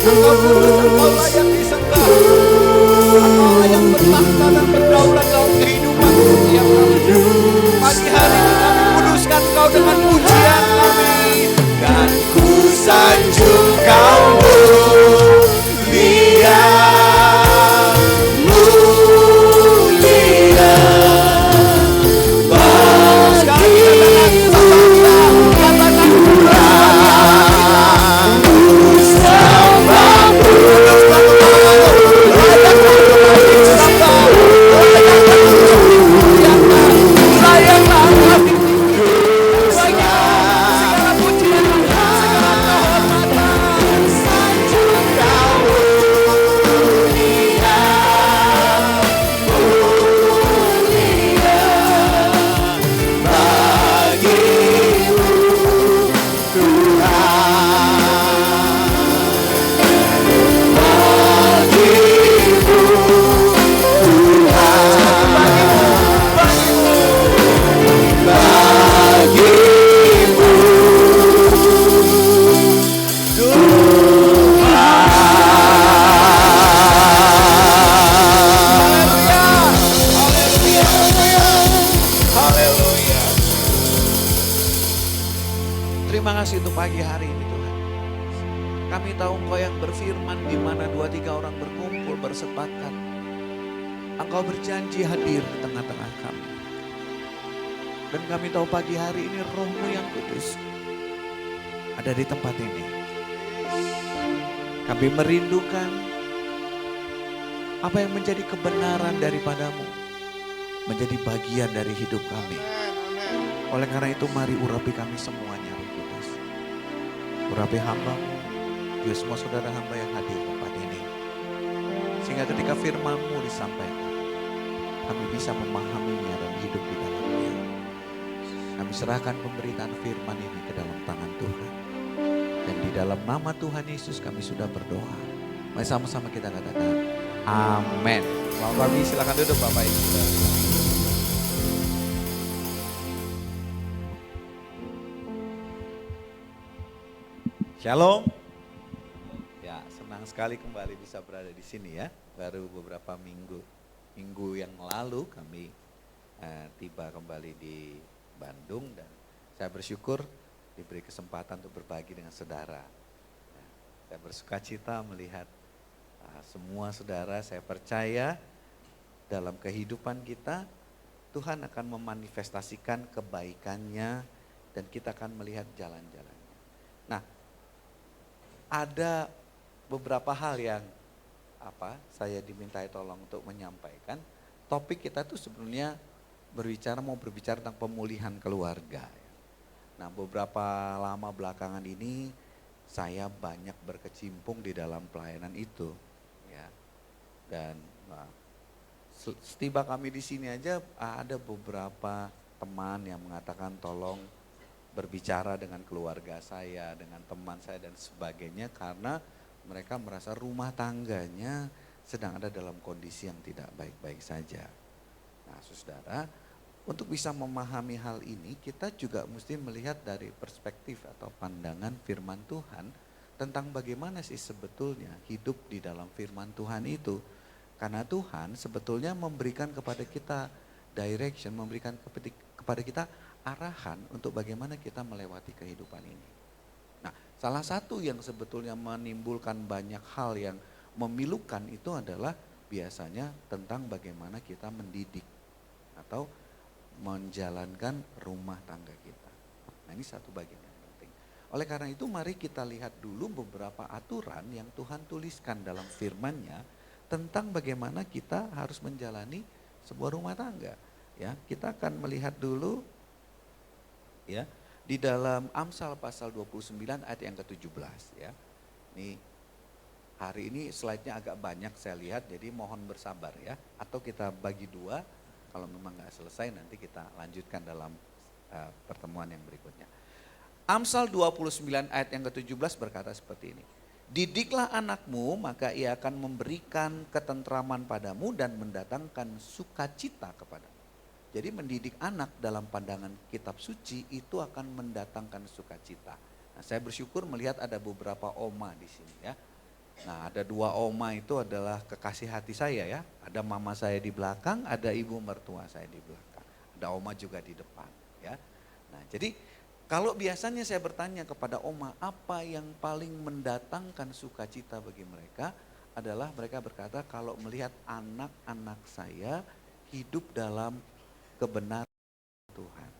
Engkau kudus, Engkau layak disembah. Engkau yang bertakhta dan berdaulat dalam kehidupan setiap kami. Pagi hari ini kami kuduskan Engkau dengan pujian kami. Dan ku sanjung Kau mulia, mulia. Sekali katakan pagi hari ini Tuhan. Kami tahu Engkau yang berfirman di mana 2-3 orang berkumpul bersepakat. Engkau berjanji hadir di tengah-tengah kami. Dan kami tahu pagi hari ini Roh-Mu yang kudus ada di tempat ini. Kami merindukan apa yang menjadi kebenaran daripadamu menjadi bagian dari hidup kami. Oleh karena itu mari urapi kami semuanya Roh Kudus. Urapi hamba-Mu, juga semua saudara hamba yang hadir di tempat ini. Sehingga ketika firman-Mu disampaikan, kami bisa memahaminya dan hidup di dalamnya. Kami serahkan pemberitaan firman ini ke dalam tangan Tuhan. Dan di dalam nama Tuhan Yesus kami sudah berdoa. Mari sama-sama kita katakan, amin. Selamat pagi, silakan duduk Bapak Ibu. Shalom. Ya, senang sekali kembali bisa berada di sini ya. Baru beberapa minggu yang lalu kami tiba kembali di Bandung dan saya bersyukur diberi kesempatan untuk berbagi dengan saudara. Saya bersuka cita melihat semua saudara. Saya percaya dalam kehidupan kita Tuhan akan memanifestasikan kebaikannya dan kita akan melihat jalan-jalannya. Nah, ada beberapa hal yang saya dimintai tolong untuk menyampaikan. Topik kita tuh sebenarnya mau berbicara tentang pemulihan keluarga. Nah, beberapa lama belakangan ini saya banyak berkecimpung di dalam pelayanan itu, ya. Dan setiba kami di sini aja ada beberapa teman yang mengatakan tolong berbicara dengan keluarga saya, dengan teman saya dan sebagainya karena mereka merasa rumah tangganya sedang ada dalam kondisi yang tidak baik-baik saja. Nah, saudara, untuk bisa memahami hal ini kita juga mesti melihat dari perspektif atau pandangan firman Tuhan tentang bagaimana sih sebetulnya hidup di dalam firman Tuhan itu. Karena Tuhan sebetulnya memberikan kepada kita direction, memberikan kepada kita arahan untuk bagaimana kita melewati kehidupan ini. Nah, salah satu yang sebetulnya menimbulkan banyak hal yang memilukan itu adalah biasanya tentang bagaimana kita mendidik atau menjalankan rumah tangga kita. Nah, ini satu bagian yang penting. Oleh karena itu mari kita lihat dulu beberapa aturan yang Tuhan tuliskan dalam firman-Nya tentang bagaimana kita harus menjalani sebuah rumah tangga. Ya, kita akan melihat dulu ya di dalam Amsal pasal 29 ayat yang ke-17 ya. Ini hari ini slide-nya agak banyak saya lihat jadi mohon bersabar ya. Atau kita bagi dua, kalau memang nggak selesai nanti kita lanjutkan dalam pertemuan yang berikutnya. Amsal 29 ayat yang ke-17 berkata seperti ini. Didiklah anakmu maka ia akan memberikan ketentraman padamu dan mendatangkan sukacita kepadamu. Jadi mendidik anak dalam pandangan kitab suci itu akan mendatangkan sukacita. Nah, saya bersyukur melihat ada beberapa oma di sini ya. Nah, ada dua oma itu adalah kekasih hati saya ya. Ada mama saya di belakang, ada ibu mertua saya di belakang. Ada oma juga di depan ya. Nah, jadi kalau biasanya saya bertanya kepada oma, apa yang paling mendatangkan sukacita bagi mereka adalah mereka berkata kalau melihat anak-anak saya hidup dalam kebenaran Tuhan.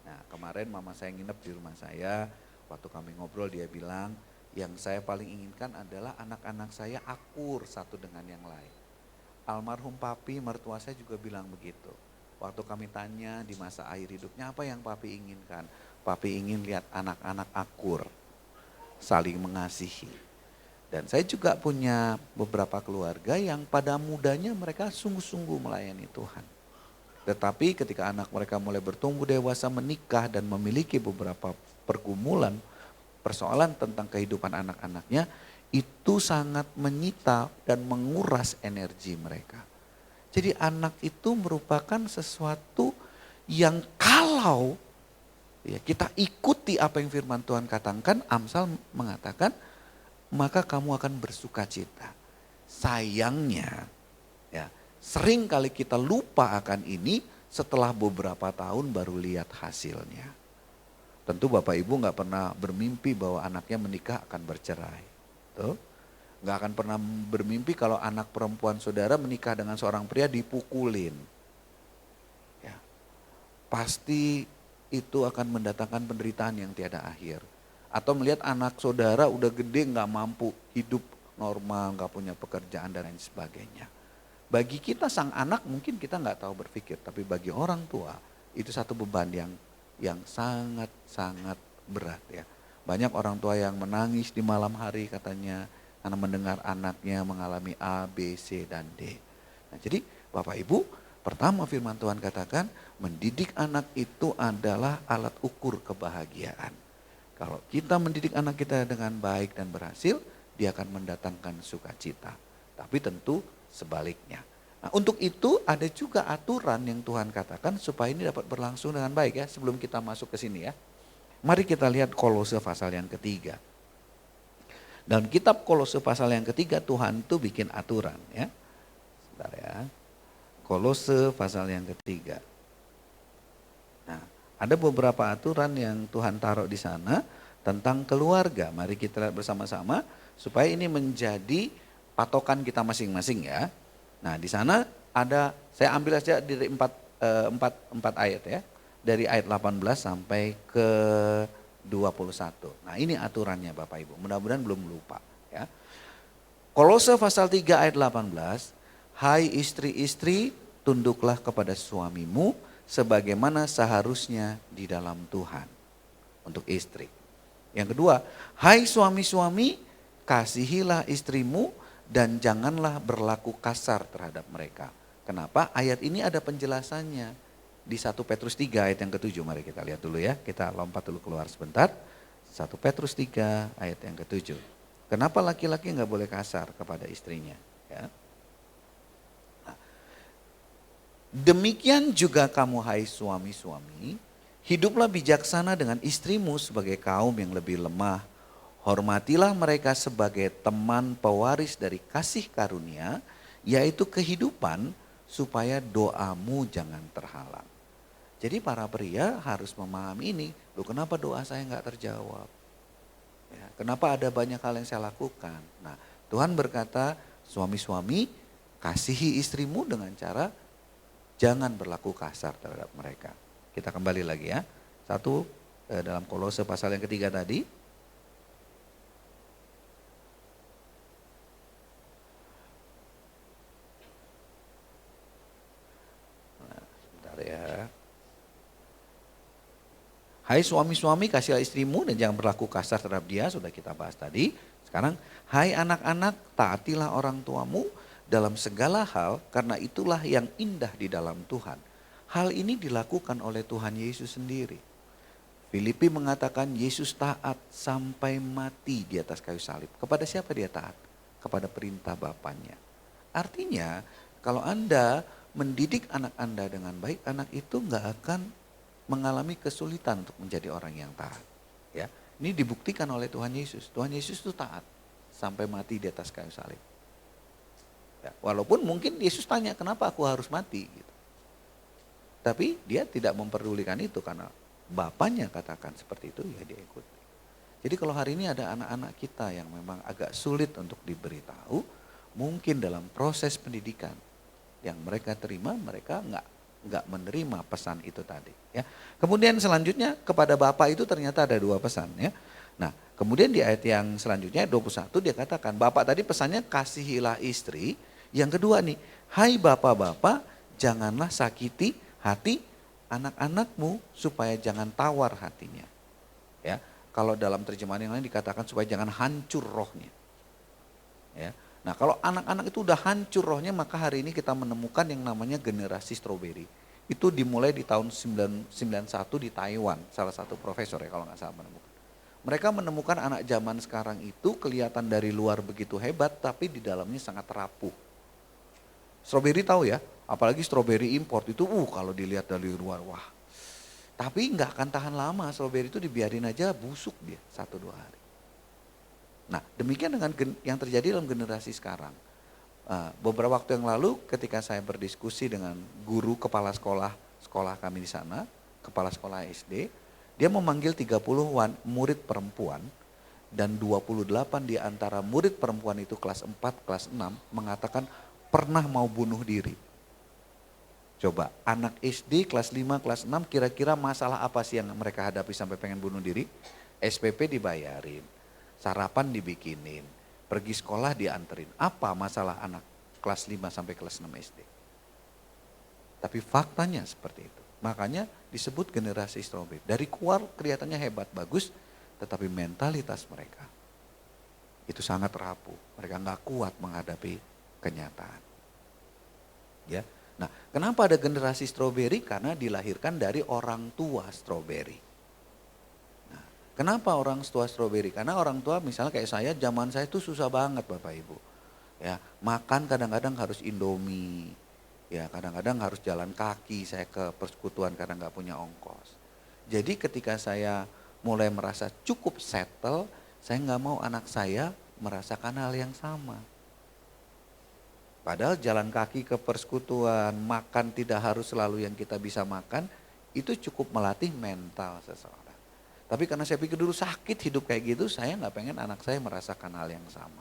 Nah, kemarin mama saya nginep di rumah saya, waktu kami ngobrol dia bilang, yang saya paling inginkan adalah anak-anak saya akur satu dengan yang lain. Almarhum papi mertua saya juga bilang begitu. Waktu kami tanya di masa akhir hidupnya apa yang papi inginkan? Papi ingin lihat anak-anak akur, saling mengasihi. Dan saya juga punya beberapa keluarga yang pada mudanya mereka sungguh-sungguh melayani Tuhan. Tetapi ketika anak mereka mulai bertumbuh dewasa, menikah dan memiliki beberapa pergumulan, persoalan tentang kehidupan anak-anaknya, itu sangat menyita dan menguras energi mereka. Jadi anak itu merupakan sesuatu yang kalau ya, kita ikuti apa yang firman Tuhan katakan, Amsal mengatakan, maka kamu akan bersuka cita. Sayangnya, ya, sering kali kita lupa akan ini setelah beberapa tahun baru lihat hasilnya. Tentu Bapak Ibu nggak pernah bermimpi bahwa anaknya menikah akan bercerai. Tuh. Nggak akan pernah bermimpi kalau anak perempuan saudara menikah dengan seorang pria dipukulin. Ya. Pasti itu akan mendatangkan penderitaan yang tiada akhir. Atau melihat anak saudara udah gede nggak mampu hidup normal, nggak punya pekerjaan dan lain sebagainya. Bagi kita sang anak mungkin kita nggak tahu berpikir, tapi bagi orang tua itu satu beban yang sangat-sangat berat ya. Banyak orang tua yang menangis di malam hari katanya karena mendengar anaknya mengalami A, B, C, dan D. Nah, jadi Bapak Ibu, pertama firman Tuhan katakan mendidik anak itu adalah alat ukur kebahagiaan. Kalau kita mendidik anak kita dengan baik dan berhasil, dia akan mendatangkan sukacita. Tapi tentu sebaliknya. Nah, untuk itu ada juga aturan yang Tuhan katakan supaya ini dapat berlangsung dengan baik ya. Sebelum kita masuk ke sini ya. Mari kita lihat Kolose pasal yang ketiga. Dalam kitab Kolose pasal yang ketiga Tuhan itu bikin aturan ya. Sebentar ya. Kolose pasal yang ketiga. Nah, ada beberapa aturan yang Tuhan taruh di sana tentang keluarga. Mari kita lihat bersama-sama supaya ini menjadi patokan kita masing-masing ya. Nah, di sana ada, saya ambil saja dari empat ayat ya. Dari ayat 18 sampai ke 21. Nah, ini aturannya Bapak Ibu. Mudah-mudahan belum lupa ya. Kolose pasal 3 ayat 18, hai istri-istri, tunduklah kepada suamimu sebagaimana seharusnya di dalam Tuhan. Untuk istri. Yang kedua, hai suami-suami, kasihilah istrimu dan janganlah berlaku kasar terhadap mereka. Kenapa? Ayat ini ada penjelasannya. Di 1 Petrus 3 ayat yang ke-7, mari kita lihat dulu ya. Kita lompat dulu keluar sebentar. 1 Petrus 3 ayat yang ke-7. Kenapa laki-laki nggak boleh kasar kepada istrinya? Ya. Nah, demikian juga kamu hai suami-suami, hiduplah bijaksana dengan istrimu sebagai kaum yang lebih lemah. Hormatilah mereka sebagai teman pewaris dari kasih karunia, yaitu kehidupan, supaya doamu jangan terhalang. Jadi para pria harus memahami ini, loh kenapa doa saya nggak terjawab? Ya, kenapa ada banyak hal yang saya lakukan? Nah, Tuhan berkata, suami-suami kasihi istrimu dengan cara jangan berlaku kasar terhadap mereka. Kita kembali lagi ya. Satu, dalam Kolose pasal yang ketiga tadi. Nah, sebentar ya. Hai suami-suami, kasihilah istrimu dan jangan berlaku kasar terhadap dia, sudah kita bahas tadi. Sekarang, hai anak-anak, taatilah orang tuamu dalam segala hal, karena itulah yang indah di dalam Tuhan. Hal ini dilakukan oleh Tuhan Yesus sendiri. Filipi mengatakan Yesus taat sampai mati di atas kayu salib. Kepada siapa dia taat? Kepada perintah Bapaknya. Artinya, kalau Anda mendidik anak Anda dengan baik, anak itu nggak akan mengalami kesulitan untuk menjadi orang yang taat. Ya, ini dibuktikan oleh Tuhan Yesus. Tuhan Yesus itu taat sampai mati di atas kayu salib. Ya, walaupun mungkin Yesus tanya, kenapa aku harus mati? Gitu. Tapi dia tidak memperdulikan itu karena Bapaknya katakan seperti itu, ya dia ikut. Jadi kalau hari ini ada anak-anak kita yang memang agak sulit untuk diberitahu, mungkin dalam proses pendidikan yang mereka terima, mereka nggak menerima pesan itu tadi. Ya. Kemudian selanjutnya kepada Bapak itu ternyata ada 2 pesan. Ya. Nah kemudian di ayat yang selanjutnya 21 dia katakan, Bapak tadi pesannya kasihilah istri. Yang kedua nih, hai bapak-bapak janganlah sakiti hati anak-anakmu supaya jangan tawar hatinya. Ya. Kalau dalam terjemahan yang lain dikatakan supaya jangan hancur rohnya. Ya. Nah kalau anak-anak itu udah hancur rohnya, maka hari ini kita menemukan yang namanya generasi stroberi. Itu dimulai di tahun 1991 di Taiwan, salah satu profesor ya kalau nggak salah menemukan. Mereka menemukan anak zaman sekarang itu kelihatan dari luar begitu hebat, tapi di dalamnya sangat rapuh. Stroberi tahu ya, apalagi stroberi import itu kalau dilihat dari luar, wah. Tapi nggak akan tahan lama, stroberi itu dibiarin aja busuk dia 1-2 hari. Nah demikian dengan yang terjadi dalam generasi sekarang. Beberapa waktu yang lalu ketika saya berdiskusi dengan guru kepala sekolah kami di sana, kepala sekolah SD, dia memanggil 30 murid perempuan dan 28 di antara murid perempuan itu kelas 4, kelas 6 mengatakan pernah mau bunuh diri. Coba anak SD kelas 5, kelas 6 kira-kira masalah apa sih yang mereka hadapi sampai pengen bunuh diri? SPP dibayarin, sarapan dibikinin, pergi sekolah dianterin. Apa masalah anak kelas 5 sampai kelas 6 SD? Tapi faktanya seperti itu. Makanya disebut generasi stroberi. Dari keluar kelihatannya hebat, bagus, tetapi mentalitas mereka itu sangat rapuh. Mereka nggak kuat menghadapi kenyataan. Ya. Nah, kenapa ada generasi stroberi? Karena dilahirkan dari orang tua stroberi. Nah, kenapa orang tua stroberi? Karena orang tua misalnya kayak saya, zaman saya itu susah banget Bapak Ibu. Ya, makan kadang-kadang harus Indomie. Ya, kadang-kadang harus jalan kaki, saya ke persekutuan karena nggak punya ongkos. Jadi ketika saya mulai merasa cukup settle, saya nggak mau anak saya merasakan hal yang sama. Padahal jalan kaki ke persekutuan, makan tidak harus selalu yang kita bisa makan, itu cukup melatih mental seseorang. Tapi karena saya pikir dulu sakit hidup kayak gitu, saya nggak pengen anak saya merasakan hal yang sama.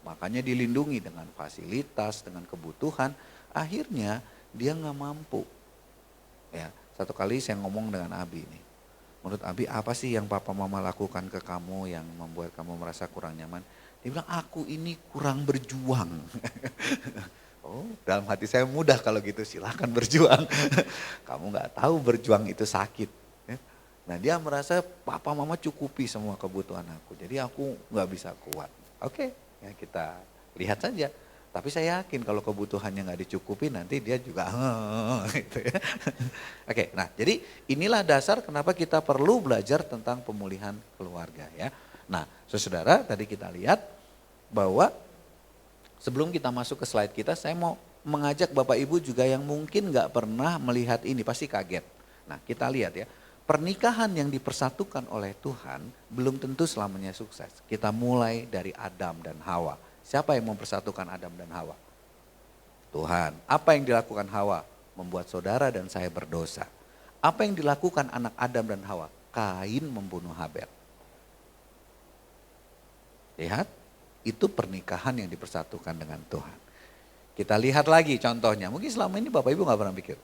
Makanya dilindungi dengan fasilitas, dengan kebutuhan, akhirnya dia nggak mampu. Ya, satu kali saya ngomong dengan Abi nih, menurut Abi apa sih yang papa mama lakukan ke kamu yang membuat kamu merasa kurang nyaman? Dia bilang aku ini kurang berjuang. Oh, dalam hati saya mudah kalau gitu, silahkan berjuang. Kamu nggak tahu berjuang itu sakit. Ya. Nah dia merasa papa mama cukupi semua kebutuhan aku, jadi aku nggak bisa kuat. Oke, ya kita lihat saja. Tapi saya yakin kalau kebutuhannya nggak dicukupi nanti dia juga gitu ya. Oke, nah jadi inilah dasar kenapa kita perlu belajar tentang pemulihan keluarga ya. Nah saudara tadi kita lihat bahwa sebelum kita masuk ke slide kita, saya mau mengajak Bapak Ibu juga yang mungkin nggak pernah melihat ini, pasti kaget. Nah kita lihat ya, pernikahan yang dipersatukan oleh Tuhan belum tentu selamanya sukses. Kita mulai dari Adam dan Hawa. Siapa yang mempersatukan Adam dan Hawa? Tuhan. Apa yang dilakukan Hawa? Membuat saudara dan saya berdosa. Apa yang dilakukan anak Adam dan Hawa? Kain membunuh Habel. Lihat, itu pernikahan yang dipersatukan dengan Tuhan. Kita lihat lagi contohnya, mungkin selama ini Bapak Ibu gak pernah pikir.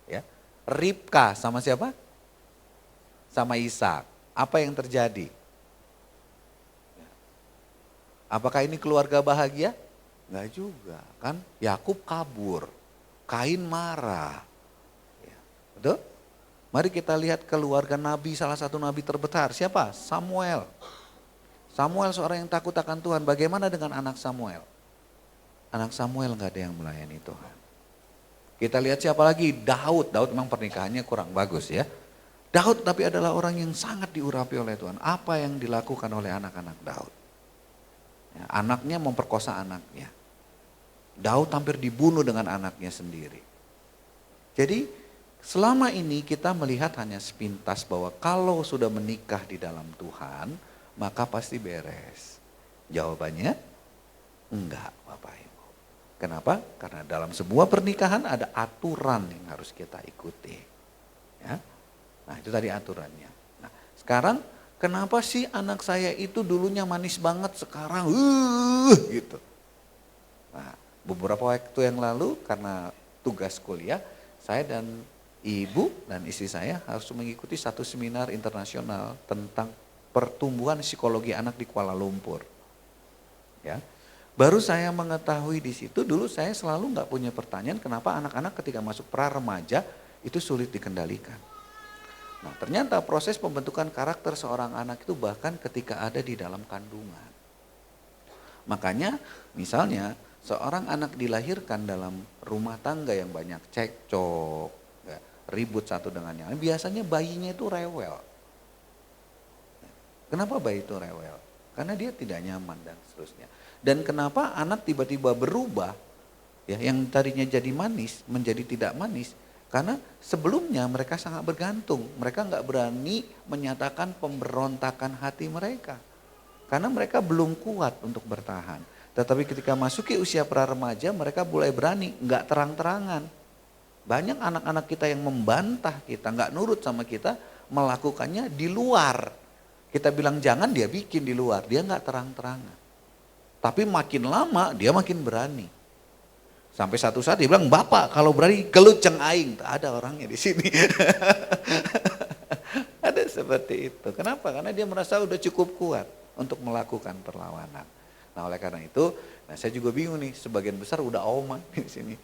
Ya, Ribka sama siapa? Sama Ishak. Apa yang terjadi? Apakah ini keluarga bahagia? Enggak juga kan. Yakub kabur, Kain marah. Ya, betul? Mari kita lihat keluarga Nabi, salah satu Nabi terbesar. Siapa? Samuel. Samuel seorang yang takut akan Tuhan. Bagaimana dengan anak Samuel? Anak Samuel gak ada yang melayani Tuhan. Kita lihat siapa lagi? Daud. Daud memang pernikahannya kurang bagus ya. Daud tapi adalah orang yang sangat diurapi oleh Tuhan. Apa yang dilakukan oleh anak-anak Daud? Ya, anaknya memperkosa anaknya. Daud hampir dibunuh dengan anaknya sendiri. Jadi selama ini kita melihat hanya sepintas bahwa kalau sudah menikah di dalam Tuhan, maka pasti beres. Jawabannya enggak, Bapak Ibu. Kenapa? Karena dalam sebuah pernikahan ada aturan yang harus kita ikuti. Ya. Nah itu tadi aturannya. Nah sekarang kenapa sih anak saya itu dulunya manis banget sekarang gitu. Nah beberapa waktu yang lalu karena tugas kuliah, saya dan ibu dan istri saya harus mengikuti satu seminar internasional tentang pertumbuhan psikologi anak di Kuala Lumpur. Ya, baru saya mengetahui di situ, dulu saya selalu nggak punya pertanyaan kenapa anak-anak ketika masuk pra remaja itu sulit dikendalikan. Nah ternyata proses pembentukan karakter seorang anak itu bahkan ketika ada di dalam kandungan. Makanya misalnya seorang anak dilahirkan dalam rumah tangga yang banyak cekcok, ya, ribut satu dengan yang lain, biasanya bayinya itu rewel. Kenapa bayi itu rewel? Karena dia tidak nyaman dan seterusnya. Dan kenapa anak tiba-tiba berubah, ya, yang tadinya jadi manis menjadi tidak manis? Karena sebelumnya mereka sangat bergantung, mereka nggak berani menyatakan pemberontakan hati mereka. Karena mereka belum kuat untuk bertahan. Tetapi ketika masuki usia pra remaja mereka mulai berani, nggak terang-terangan. Banyak anak-anak kita yang membantah kita, nggak nurut sama kita, melakukannya di luar. Kita bilang jangan, dia bikin di luar, dia nggak terang-terangan. Tapi makin lama dia makin berani. Sampai satu saat dia bilang, "Bapak kalau berani geluceng aing." Ada orangnya di sini. Ada seperti itu. Kenapa? Karena dia merasa udah cukup kuat untuk melakukan perlawanan. Nah oleh karena itu, nah saya juga bingung nih, sebagian besar udah oma di sini.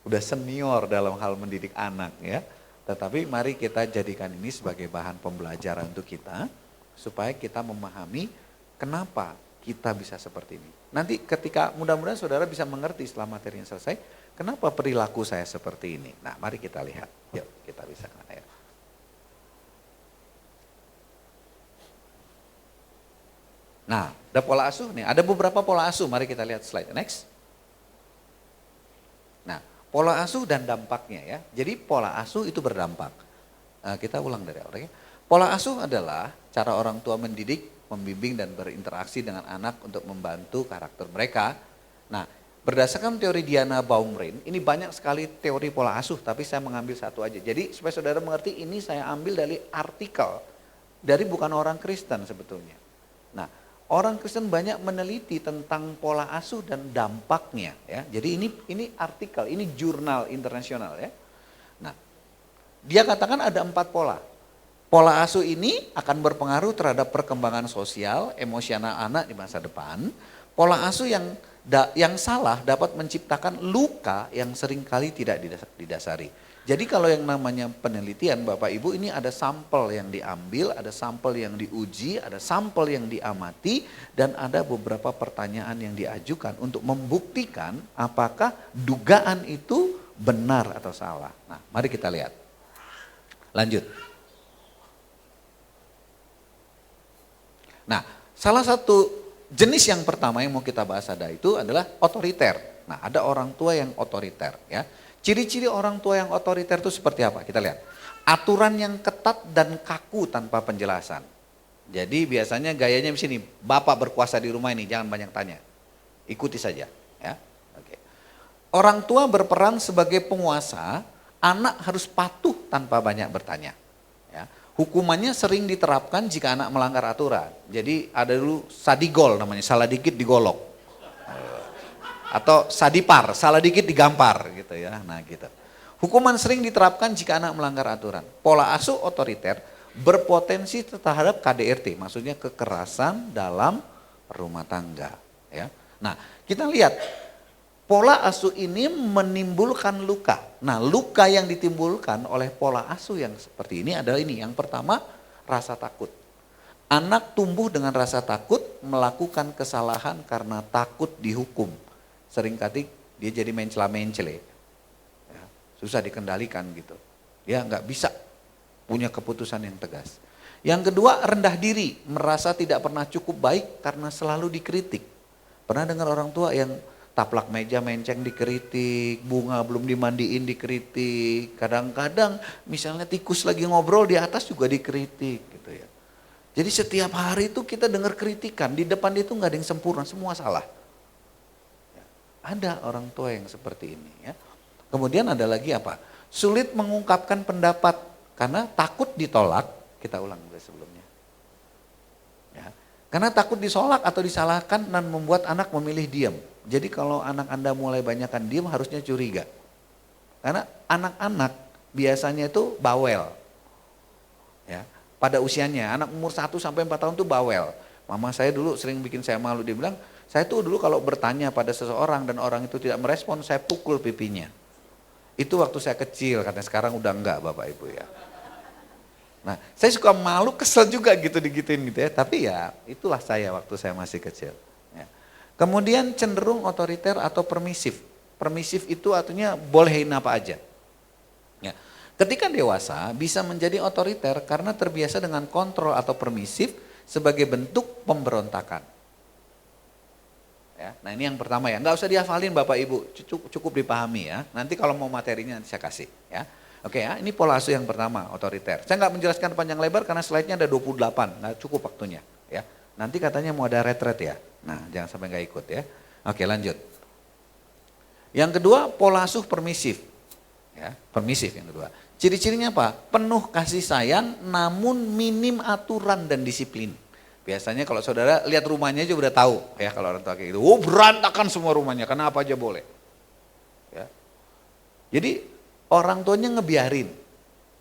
Udah senior dalam hal mendidik anak ya. Tetapi mari kita jadikan ini sebagai bahan pembelajaran untuk kita. Supaya kita memahami kenapa kita bisa seperti ini. Nanti ketika mudah-mudahan saudara bisa mengerti setelah materinya selesai, kenapa perilaku saya seperti ini. Nah mari kita lihat, yuk kita bisa. Ayo. Nah ada pola asuh nih, ada beberapa pola asuh, mari kita lihat slide next. Nah pola asuh dan dampaknya ya, jadi pola asuh itu berdampak. Kita ulang dari awal ya. Pola asuh adalah cara orang tua mendidik, membimbing dan berinteraksi dengan anak untuk membantu karakter mereka. Nah, berdasarkan teori Diana Baumrind, ini banyak sekali teori pola asuh, tapi saya mengambil satu aja. Jadi supaya saudara mengerti, ini saya ambil dari artikel, dari bukan orang Kristen sebetulnya. Nah, orang Kristen banyak meneliti tentang pola asuh dan dampaknya. Ya. Jadi ini artikel, ini jurnal internasional ya. Nah, dia katakan ada 4 pola. Pola asuh ini akan berpengaruh terhadap perkembangan sosial, emosional anak di masa depan. Pola asuh yang salah dapat menciptakan luka yang seringkali tidak didasari. Jadi kalau yang namanya penelitian Bapak Ibu, ini ada sampel yang diambil, ada sampel yang diuji, ada sampel yang diamati, dan ada beberapa pertanyaan yang diajukan untuk membuktikan apakah dugaan itu benar atau salah. Nah mari kita lihat. Lanjut. Nah, salah satu jenis yang pertama yang mau kita bahas itu adalah otoriter. Nah, ada orang tua yang otoriter ya. Ciri-ciri orang tua yang otoriter itu seperti apa? Kita lihat. Aturan yang ketat dan kaku tanpa penjelasan. Jadi biasanya gayanya di sini, bapak berkuasa di rumah ini, jangan banyak tanya. Ikuti saja ya. Oke. Orang tua berperan sebagai penguasa, anak harus patuh tanpa banyak bertanya. Ya. Hukumannya sering diterapkan jika anak melanggar aturan. Jadi ada dulu sadigol namanya, salah dikit digolok. Atau sadipar, salah dikit digampar gitu ya. Nah gitu. Hukuman sering diterapkan jika anak melanggar aturan. Pola asuh otoriter berpotensi terhadap KDRT, maksudnya kekerasan dalam rumah tangga. Ya. Nah kita lihat. Pola asuh ini menimbulkan luka. Nah luka yang ditimbulkan oleh pola asuh yang seperti ini adalah ini. Yang pertama rasa takut. Anak tumbuh dengan rasa takut melakukan kesalahan karena takut dihukum. Seringkali dia jadi mencela-mencele. Ya, susah dikendalikan gitu. Dia nggak bisa punya keputusan yang tegas. Yang kedua rendah diri. Merasa tidak pernah cukup baik karena selalu dikritik. Pernah dengar orang tua yang taplak meja menceng dikritik, bunga belum dimandiin dikritik, kadang-kadang misalnya tikus lagi ngobrol di atas juga dikritik gitu ya. Jadi setiap hari itu kita dengar kritikan, di depan itu nggak ada yang sempurna, semua salah. Ada orang tua yang seperti ini ya. Kemudian ada lagi apa? Sulit mengungkapkan pendapat karena takut ditolak. Kita ulang dari sebelumnya. Ya. Karena takut disolak atau disalahkan dan membuat anak memilih diam. Jadi kalau anak Anda mulai banyakkan diam harusnya curiga. Karena anak-anak biasanya itu bawel. Ya. Pada usianya, anak umur 1 sampai 4 tahun itu bawel. Mama saya dulu sering bikin saya malu, dia bilang, saya tuh dulu kalau bertanya pada seseorang dan orang itu tidak merespon, saya pukul pipinya. Itu waktu saya kecil, karena sekarang udah enggak Bapak Ibu ya. Nah, saya suka malu, kesel juga gitu digituin gitu ya. Tapi ya itulah saya waktu saya masih kecil. Ya. Kemudian cenderung otoriter atau permisif. Permisif itu artinya bolehin apa aja. Ya. Ketika dewasa bisa menjadi otoriter karena terbiasa dengan kontrol atau permisif sebagai bentuk pemberontakan. Ya, nah ini yang pertama ya, nggak usah dihafalin Bapak Ibu, cukup dipahami ya. Nanti kalau mau materinya nanti saya kasih ya. Oke ya, ini pola asuh yang pertama, otoriter. Saya nggak menjelaskan panjang lebar karena slide-nya ada 28, nggak cukup waktunya ya. Nanti katanya mau ada retret ya, nah jangan sampai nggak ikut ya. Oke lanjut. Yang kedua pola asuh permisif, ya permisif yang kedua. Ciri-cirinya apa? Penuh kasih sayang namun minim aturan dan disiplin. Biasanya kalau saudara lihat rumahnya aja udah tahu ya kalau orang tua kayak gitu. Oh berantakan semua rumahnya karena apa aja boleh. Ya. Jadi orang tuanya ngebiarin.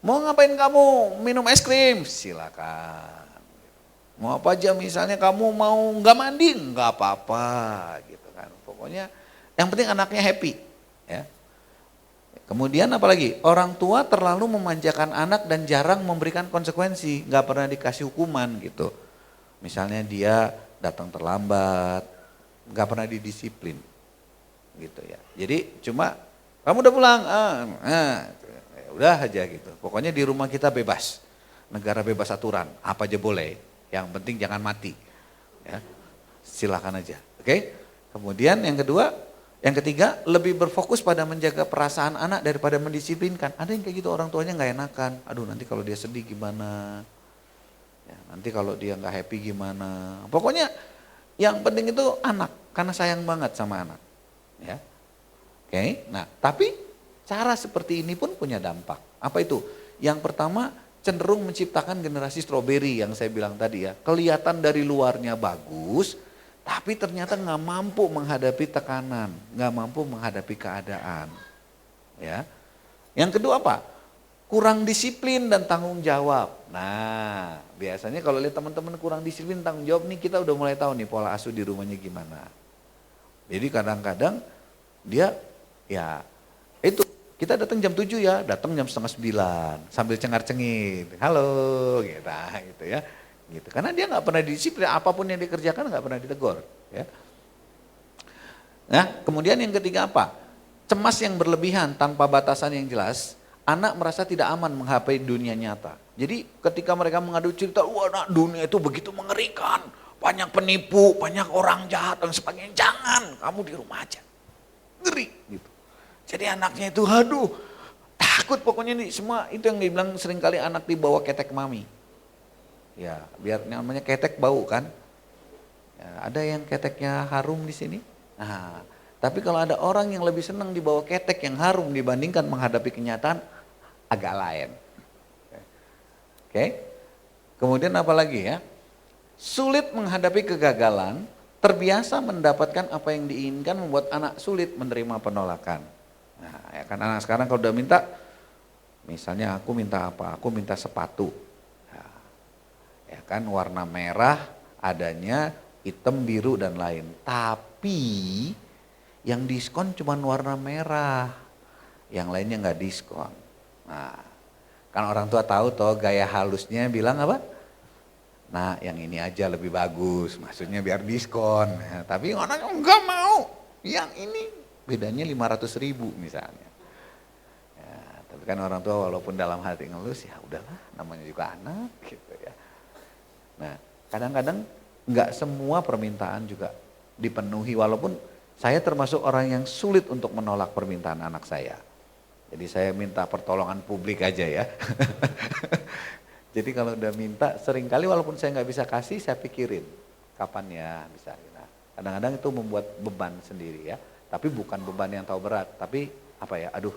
Mau ngapain kamu minum es krim? Silakan. Mau apa aja misalnya kamu mau nggak mandi? Nggak apa-apa gitu kan. Pokoknya yang penting anaknya happy. Ya. Kemudian apalagi orang tua terlalu memanjakan anak dan jarang memberikan konsekuensi. Nggak pernah dikasih hukuman gitu. Misalnya dia datang terlambat, nggak pernah didisiplin, gitu ya. Jadi cuma kamu udah pulang, udah aja gitu. Pokoknya di rumah kita bebas, negara bebas aturan, apa aja boleh. Yang penting jangan mati, ya. Silakan aja, oke. Kemudian yang kedua, yang ketiga lebih berfokus pada menjaga perasaan anak daripada mendisiplinkan. Ada yang kayak gitu orang tuanya nggak enakan, aduh nanti kalau dia sedih gimana. Ya, nanti kalau dia nggak happy gimana. Pokoknya yang penting itu anak, karena sayang banget sama anak. Ya. Oke, nah tapi cara seperti ini pun punya dampak. Apa itu? Yang pertama cenderung menciptakan generasi stroberi yang saya bilang tadi ya. Kelihatan dari luarnya bagus, tapi ternyata nggak mampu menghadapi tekanan, nggak mampu menghadapi keadaan. Ya. Yang kedua apa? Kurang disiplin dan tanggung jawab. Nah, biasanya kalau lihat teman-teman kurang disiplin tanggung jawab nih kita udah mulai tahu nih pola asuh di rumahnya gimana. Jadi kadang-kadang dia ya itu kita datang jam 7 ya, datang jam setengah 9 sambil cengar-cengir. Halo gitu ya. Gitu. Karena dia nggak pernah disiplin, apapun yang dikerjakan nggak pernah ditegur, ya. Nah, kemudian yang ketiga apa? Cemas yang berlebihan tanpa batasan yang jelas. Anak merasa tidak aman menghadapi dunia nyata. Jadi ketika mereka mengadu cerita, wah nah, dunia itu begitu mengerikan. Banyak penipu, banyak orang jahat dan sebagainya. Jangan, kamu di rumah aja. Ngeri gitu. Jadi anaknya itu, aduh takut pokoknya nih semua. Itu yang dibilang seringkali anak dibawa ketek mami. Ya biar namanya ketek bau kan. Ya, ada yang keteknya harum di sini. Nah, tapi kalau ada orang yang lebih senang dibawa ketek yang harum dibandingkan menghadapi kenyataan, agak lain. Oke. Kemudian apa lagi ya? Sulit menghadapi kegagalan, terbiasa mendapatkan apa yang diinginkan membuat anak sulit menerima penolakan. Nah, ya kan anak sekarang kalau udah minta, misalnya aku minta apa? Aku minta sepatu. Nah, ya kan warna merah adanya, hitam, biru dan lain. Tapi yang diskon cuma warna merah, yang lainnya nggak diskon. Nah, kan orang tua tahu toh gaya halusnya bilang apa? Nah, yang ini aja lebih bagus, maksudnya biar diskon. Nah, tapi orang nggak mau, yang ini bedanya 500.000 misalnya. Ya, tapi kan orang tua walaupun dalam hati ngelus ya udahlah, namanya juga anak gitu ya. Nah, kadang-kadang nggak semua permintaan juga dipenuhi walaupun saya termasuk orang yang sulit untuk menolak permintaan anak saya. Jadi saya minta pertolongan publik aja ya. Jadi kalau udah minta, seringkali walaupun saya nggak bisa kasih, saya pikirin kapan ya bisa. Nah, kadang-kadang itu membuat beban sendiri ya. Tapi bukan beban yang tahu berat, tapi apa ya, aduh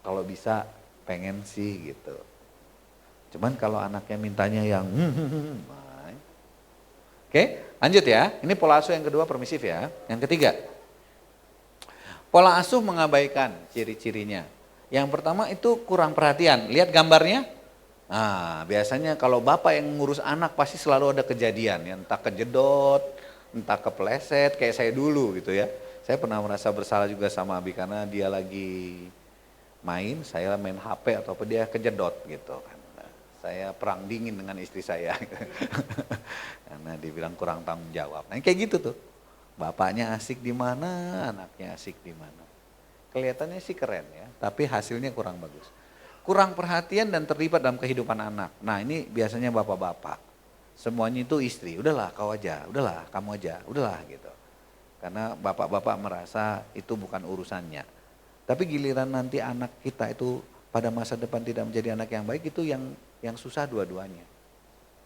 kalau bisa pengen sih gitu. Cuman kalau anaknya mintanya yang oke, lanjut ya. Ini pola asuh yang kedua permisif ya. Yang ketiga, pola asuh mengabaikan ciri-cirinya. Yang pertama itu kurang perhatian. Lihat gambarnya. Nah, biasanya kalau bapak yang ngurus anak pasti selalu ada kejadian. Ya, entah kejedot, entah kepleset, kayak saya dulu gitu ya. Saya pernah merasa bersalah juga sama Abi karena dia lagi main, saya main HP atau apa dia kejedot gitu kan. Saya perang dingin dengan istri saya. Karena dibilang kurang tanggung jawab. Nah kayak gitu tuh. Bapaknya asik di mana, anaknya asik di mana. Kelihatannya sih keren ya, tapi hasilnya kurang bagus. Kurang perhatian dan terlibat dalam kehidupan anak. Nah ini biasanya bapak-bapak. Semuanya itu istri, udahlah kau aja, udahlah kamu aja, udahlah gitu. Karena bapak-bapak merasa itu bukan urusannya. Tapi giliran nanti anak kita itu pada masa depan tidak menjadi anak yang baik, itu yang susah dua-duanya.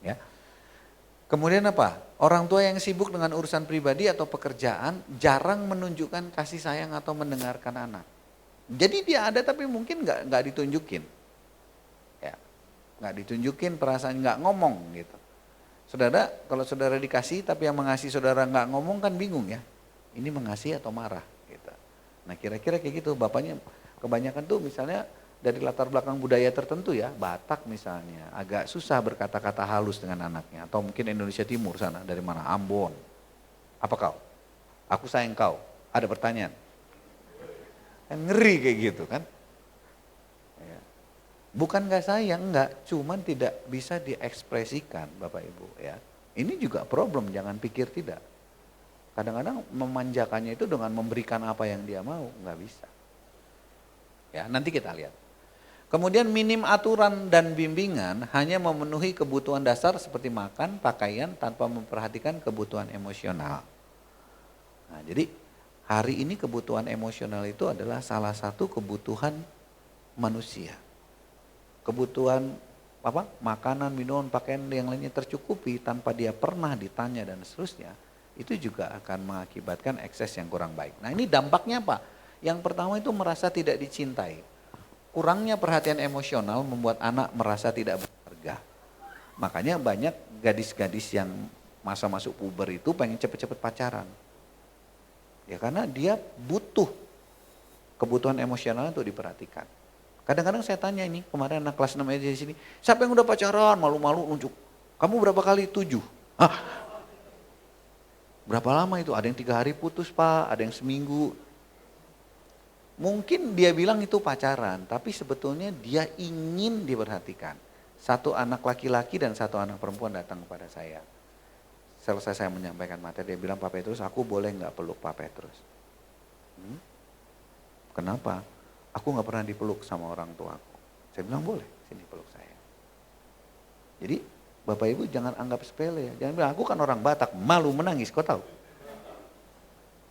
Ya. Kemudian apa? Orang tua yang sibuk dengan urusan pribadi atau pekerjaan jarang menunjukkan kasih sayang atau mendengarkan anak. Jadi dia ada tapi mungkin nggak ditunjukin, ya, nggak ditunjukin perasaan, nggak ngomong gitu. Saudara, kalau saudara dikasih tapi yang mengasihi saudara nggak ngomong kan bingung ya. Ini mengasihi atau marah gitu. Nah kira-kira kayak gitu, bapaknya kebanyakan tuh misalnya dari latar belakang budaya tertentu ya, Batak misalnya, agak susah berkata-kata halus dengan anaknya. Atau mungkin Indonesia Timur sana, dari mana? Ambon. Apa kau? Aku sayang kau. Ada pertanyaan. Kan ngeri kayak gitu kan. Ya. Bukan gak sayang, enggak. Cuman tidak bisa diekspresikan Bapak Ibu ya. Ini juga problem, jangan pikir tidak. Kadang-kadang memanjakannya itu dengan memberikan apa yang dia mau, nggak bisa. Ya, nanti kita lihat. Kemudian minim aturan dan bimbingan, hanya memenuhi kebutuhan dasar seperti makan, pakaian tanpa memperhatikan kebutuhan emosional. Nah, jadi hari ini kebutuhan emosional itu adalah salah satu kebutuhan manusia. Kebutuhan apa? Makanan, minuman, pakaian yang lainnya tercukupi tanpa dia pernah ditanya dan seterusnya, itu juga akan mengakibatkan ekses yang kurang baik. Nah, ini dampaknya apa? Yang pertama itu merasa tidak dicintai. Kurangnya perhatian emosional membuat anak merasa tidak berharga. Makanya banyak gadis-gadis yang masa masuk puber itu pengen cepet-cepet pacaran. Ya karena dia butuh kebutuhan emosional untuk diperhatikan. Kadang-kadang saya tanya ini, kemarin anak kelas 6 SD di sini, siapa yang udah pacaran, malu-malu nunjuk. Kamu berapa kali? 7. Hah? Berapa lama itu? Ada yang 3 hari putus Pak, ada yang seminggu. Mungkin dia bilang itu pacaran, tapi sebetulnya dia ingin diperhatikan. Satu anak laki-laki dan satu anak perempuan datang kepada saya. Selesai saya menyampaikan materi, dia bilang, Pak Petrus, aku boleh nggak peluk Pak Petrus? Kenapa? Aku nggak pernah dipeluk sama orang tuaku. Saya bilang boleh, sini peluk saya. Jadi Bapak Ibu jangan anggap sepele ya. Jangan bilang, aku kan orang Batak, malu menangis, kau tahu?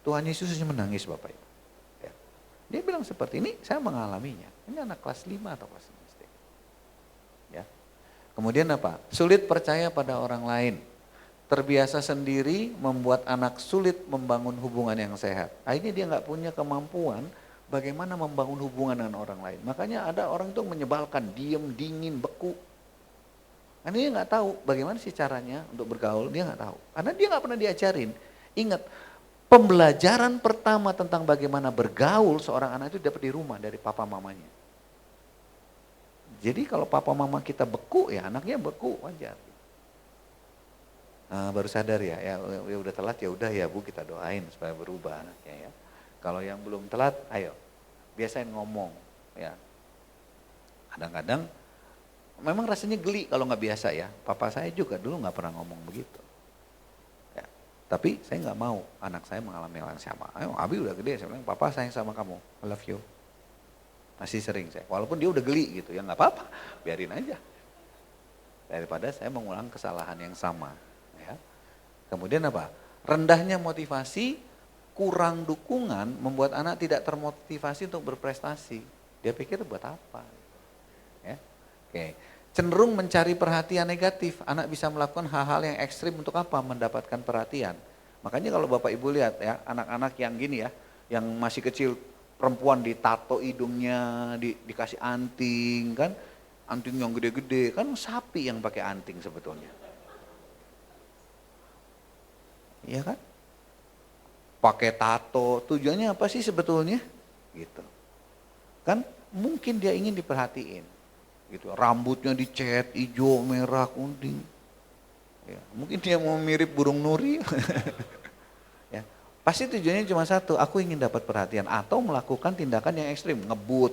Tuhan Yesus menangis Bapak Ibu. Dia bilang seperti ini, saya mengalaminya. Ini anak kelas 5 atau kelas 6 SD. Ya. Kemudian apa? Sulit percaya pada orang lain. Terbiasa sendiri membuat anak sulit membangun hubungan yang sehat. Akhirnya dia nggak punya kemampuan bagaimana membangun hubungan dengan orang lain. Makanya ada orang itu menyebalkan, diem, dingin, beku. Karena dia nggak tahu bagaimana sih caranya untuk bergaul, dia nggak tahu. Karena dia nggak pernah diajarin. Ingat, pembelajaran pertama tentang bagaimana bergaul seorang anak itu dapat di rumah dari papa mamanya. Jadi kalau papa mama kita beku ya anaknya beku, wajar. Nah, baru sadar ya udah telat ya udah ya Bu kita doain supaya berubah anaknya ya. Kalau yang belum telat, ayo biasain ngomong ya. Kadang-kadang memang rasanya geli kalau nggak biasa ya. Papa saya juga dulu nggak pernah ngomong begitu. Tapi saya nggak mau anak saya mengalami hal yang sama. Ayo, Abi udah gede, saya bilang, Papa sayang sama kamu, I love you. Masih sering saya, walaupun dia udah geli gitu, ya nggak apa-apa, biarin aja. Daripada saya mengulang kesalahan yang sama. Ya. Kemudian apa? Rendahnya motivasi, kurang dukungan membuat anak tidak termotivasi untuk berprestasi. Dia pikir buat apa? Ya. Oke. cenderung mencari perhatian negatif. Anak bisa melakukan hal-hal yang ekstrim untuk apa? Mendapatkan perhatian. Makanya kalau Bapak Ibu lihat ya, anak-anak yang gini ya, yang masih kecil, perempuan ditato hidungnya, dikasih anting kan, anting yang gede-gede, kan sapi yang pakai anting sebetulnya. Iya kan? Pakai tato, tujuannya apa sih sebetulnya? Gitu. Kan mungkin dia ingin diperhatiin. Gitu. Rambutnya dicet hijau, merah, kuning. Ya, mungkin dia mau mirip burung nuri. Ya. Pasti tujuannya cuma satu, aku ingin dapat perhatian atau melakukan tindakan yang ekstrim, ngebut.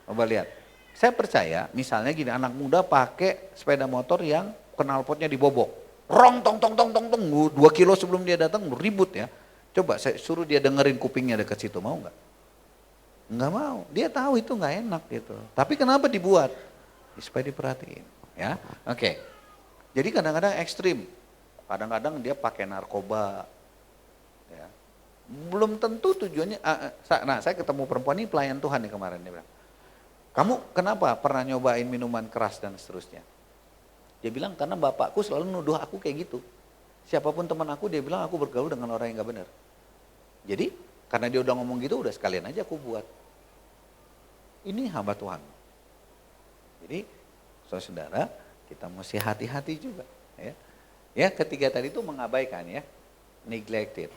Coba lihat. Saya percaya, misalnya gini, anak muda pakai sepeda motor yang knalpotnya dibobok. Rong tong tong tong tong tong, 2 kilo sebelum dia datang ribut ya. Coba saya suruh dia dengerin kupingnya dekat situ, mau nggak? Nggak mau. Dia tahu itu nggak enak gitu. Tapi kenapa dibuat? Ya, supaya diperhatiin. Ya, oke. Jadi kadang-kadang ekstrim, kadang-kadang dia pakai narkoba, ya. Belum tentu tujuannya. Nah, saya ketemu perempuan ini pelayan Tuhan nih kemarin, dia bilang, kamu kenapa pernah nyobain minuman keras dan seterusnya? Dia bilang karena bapakku selalu nuduh aku kayak gitu. Siapapun teman aku dia bilang aku bergaul dengan orang yang nggak benar. Jadi karena dia udah ngomong gitu, udah sekalian aja aku buat. Ini hamba Tuhan. Jadi saudara, kita mesti hati-hati juga, ya. Ya, ketiga tadi itu mengabaikan ya, neglected,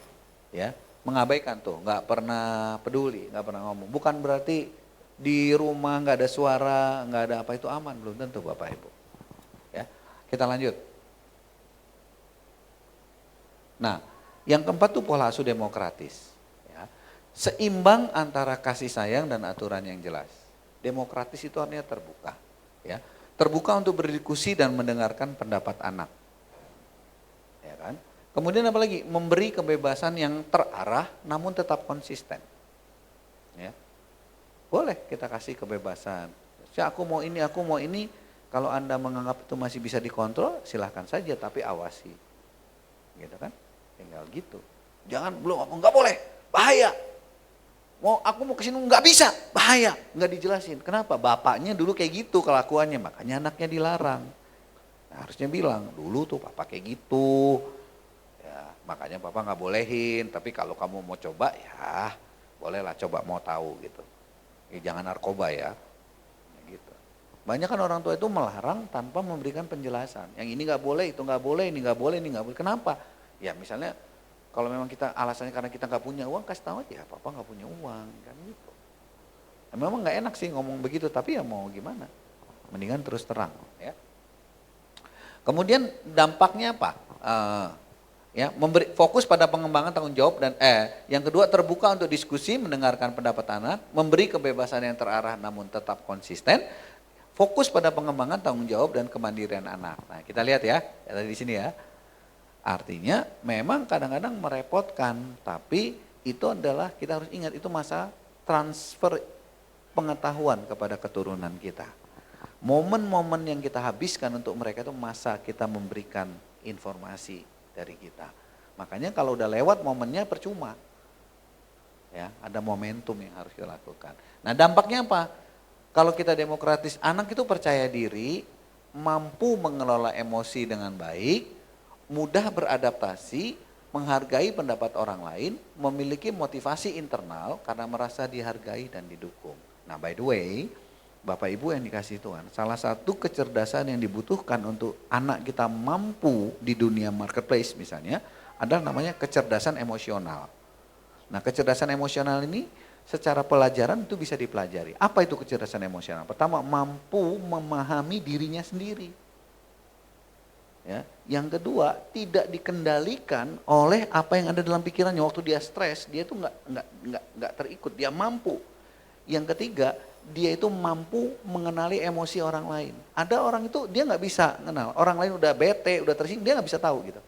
ya, mengabaikan tuh, nggak pernah peduli, nggak pernah ngomong. Bukan berarti di rumah nggak ada suara, nggak ada apa itu aman, belum tentu Bapak Ibu. Ya, kita lanjut. Nah, yang keempat tuh pola asuh demokratis. Ya. Seimbang antara kasih sayang dan aturan yang jelas. Demokratis itu artinya terbuka. Ya. Terbuka untuk berdiskusi dan mendengarkan pendapat anak. Ya kan? Kemudian apa lagi? Memberi kebebasan yang terarah namun tetap konsisten. Ya. Boleh kita kasih kebebasan. Ya, aku mau ini. Kalau Anda menganggap itu masih bisa dikontrol, silahkan saja tapi awasi. Gitu kan? Tinggal gitu. Jangan belum nggak boleh, bahaya. Aku mau kesini nggak bisa, bahaya, nggak dijelasin. Kenapa? Bapaknya dulu kayak gitu kelakuannya, makanya anaknya dilarang. Nah, harusnya bilang dulu tuh papa kayak gitu, ya makanya papa nggak bolehin. Tapi kalau kamu mau coba ya, bolehlah coba mau tahu gitu. Jangan narkoba ya, gitu. Banyak kan orang tua itu melarang tanpa memberikan penjelasan. Yang ini nggak boleh, itu nggak boleh, ini nggak boleh, ini nggak boleh. Kenapa? Ya misalnya. Kalau memang kita alasannya karena kita nggak punya uang, kasih tahu aja, papa nggak punya uang, kan gitu. Nah, memang nggak enak sih ngomong begitu, tapi ya mau gimana? Mendingan terus terang, ya. Kemudian dampaknya apa? Ya, memberi fokus pada pengembangan tanggung jawab dan yang kedua terbuka untuk diskusi, mendengarkan pendapat anak, memberi kebebasan yang terarah namun tetap konsisten, fokus pada pengembangan tanggung jawab dan kemandirian anak. Nah, kita lihat ya, ada di sini ya. Artinya memang kadang-kadang merepotkan, tapi itu adalah kita harus ingat itu masa transfer pengetahuan kepada keturunan kita. Momen-momen yang kita habiskan untuk mereka itu masa kita memberikan informasi dari kita. Makanya kalau udah lewat momennya percuma. Ya, ada momentum yang harus kita lakukan. Nah, dampaknya apa? Kalau kita demokratis, anak itu percaya diri, mampu mengelola emosi dengan baik, mudah beradaptasi, menghargai pendapat orang lain, memiliki motivasi internal karena merasa dihargai dan didukung. Nah, by the way, Bapak Ibu yang dikasih Tuhan, salah satu kecerdasan yang dibutuhkan untuk anak kita mampu di dunia marketplace misalnya, adalah namanya kecerdasan emosional. Nah, kecerdasan emosional ini secara pelajaran itu bisa dipelajari. Apa itu kecerdasan emosional? Pertama, mampu memahami dirinya sendiri. Ya. Yang kedua, tidak dikendalikan oleh apa yang ada dalam pikirannya. Waktu dia stres, dia itu nggak terikut, dia mampu. Yang ketiga, dia itu mampu mengenali emosi orang lain. Ada orang itu dia nggak bisa kenal. Orang lain udah bete, udah tersinggung, dia nggak bisa tahu gitu.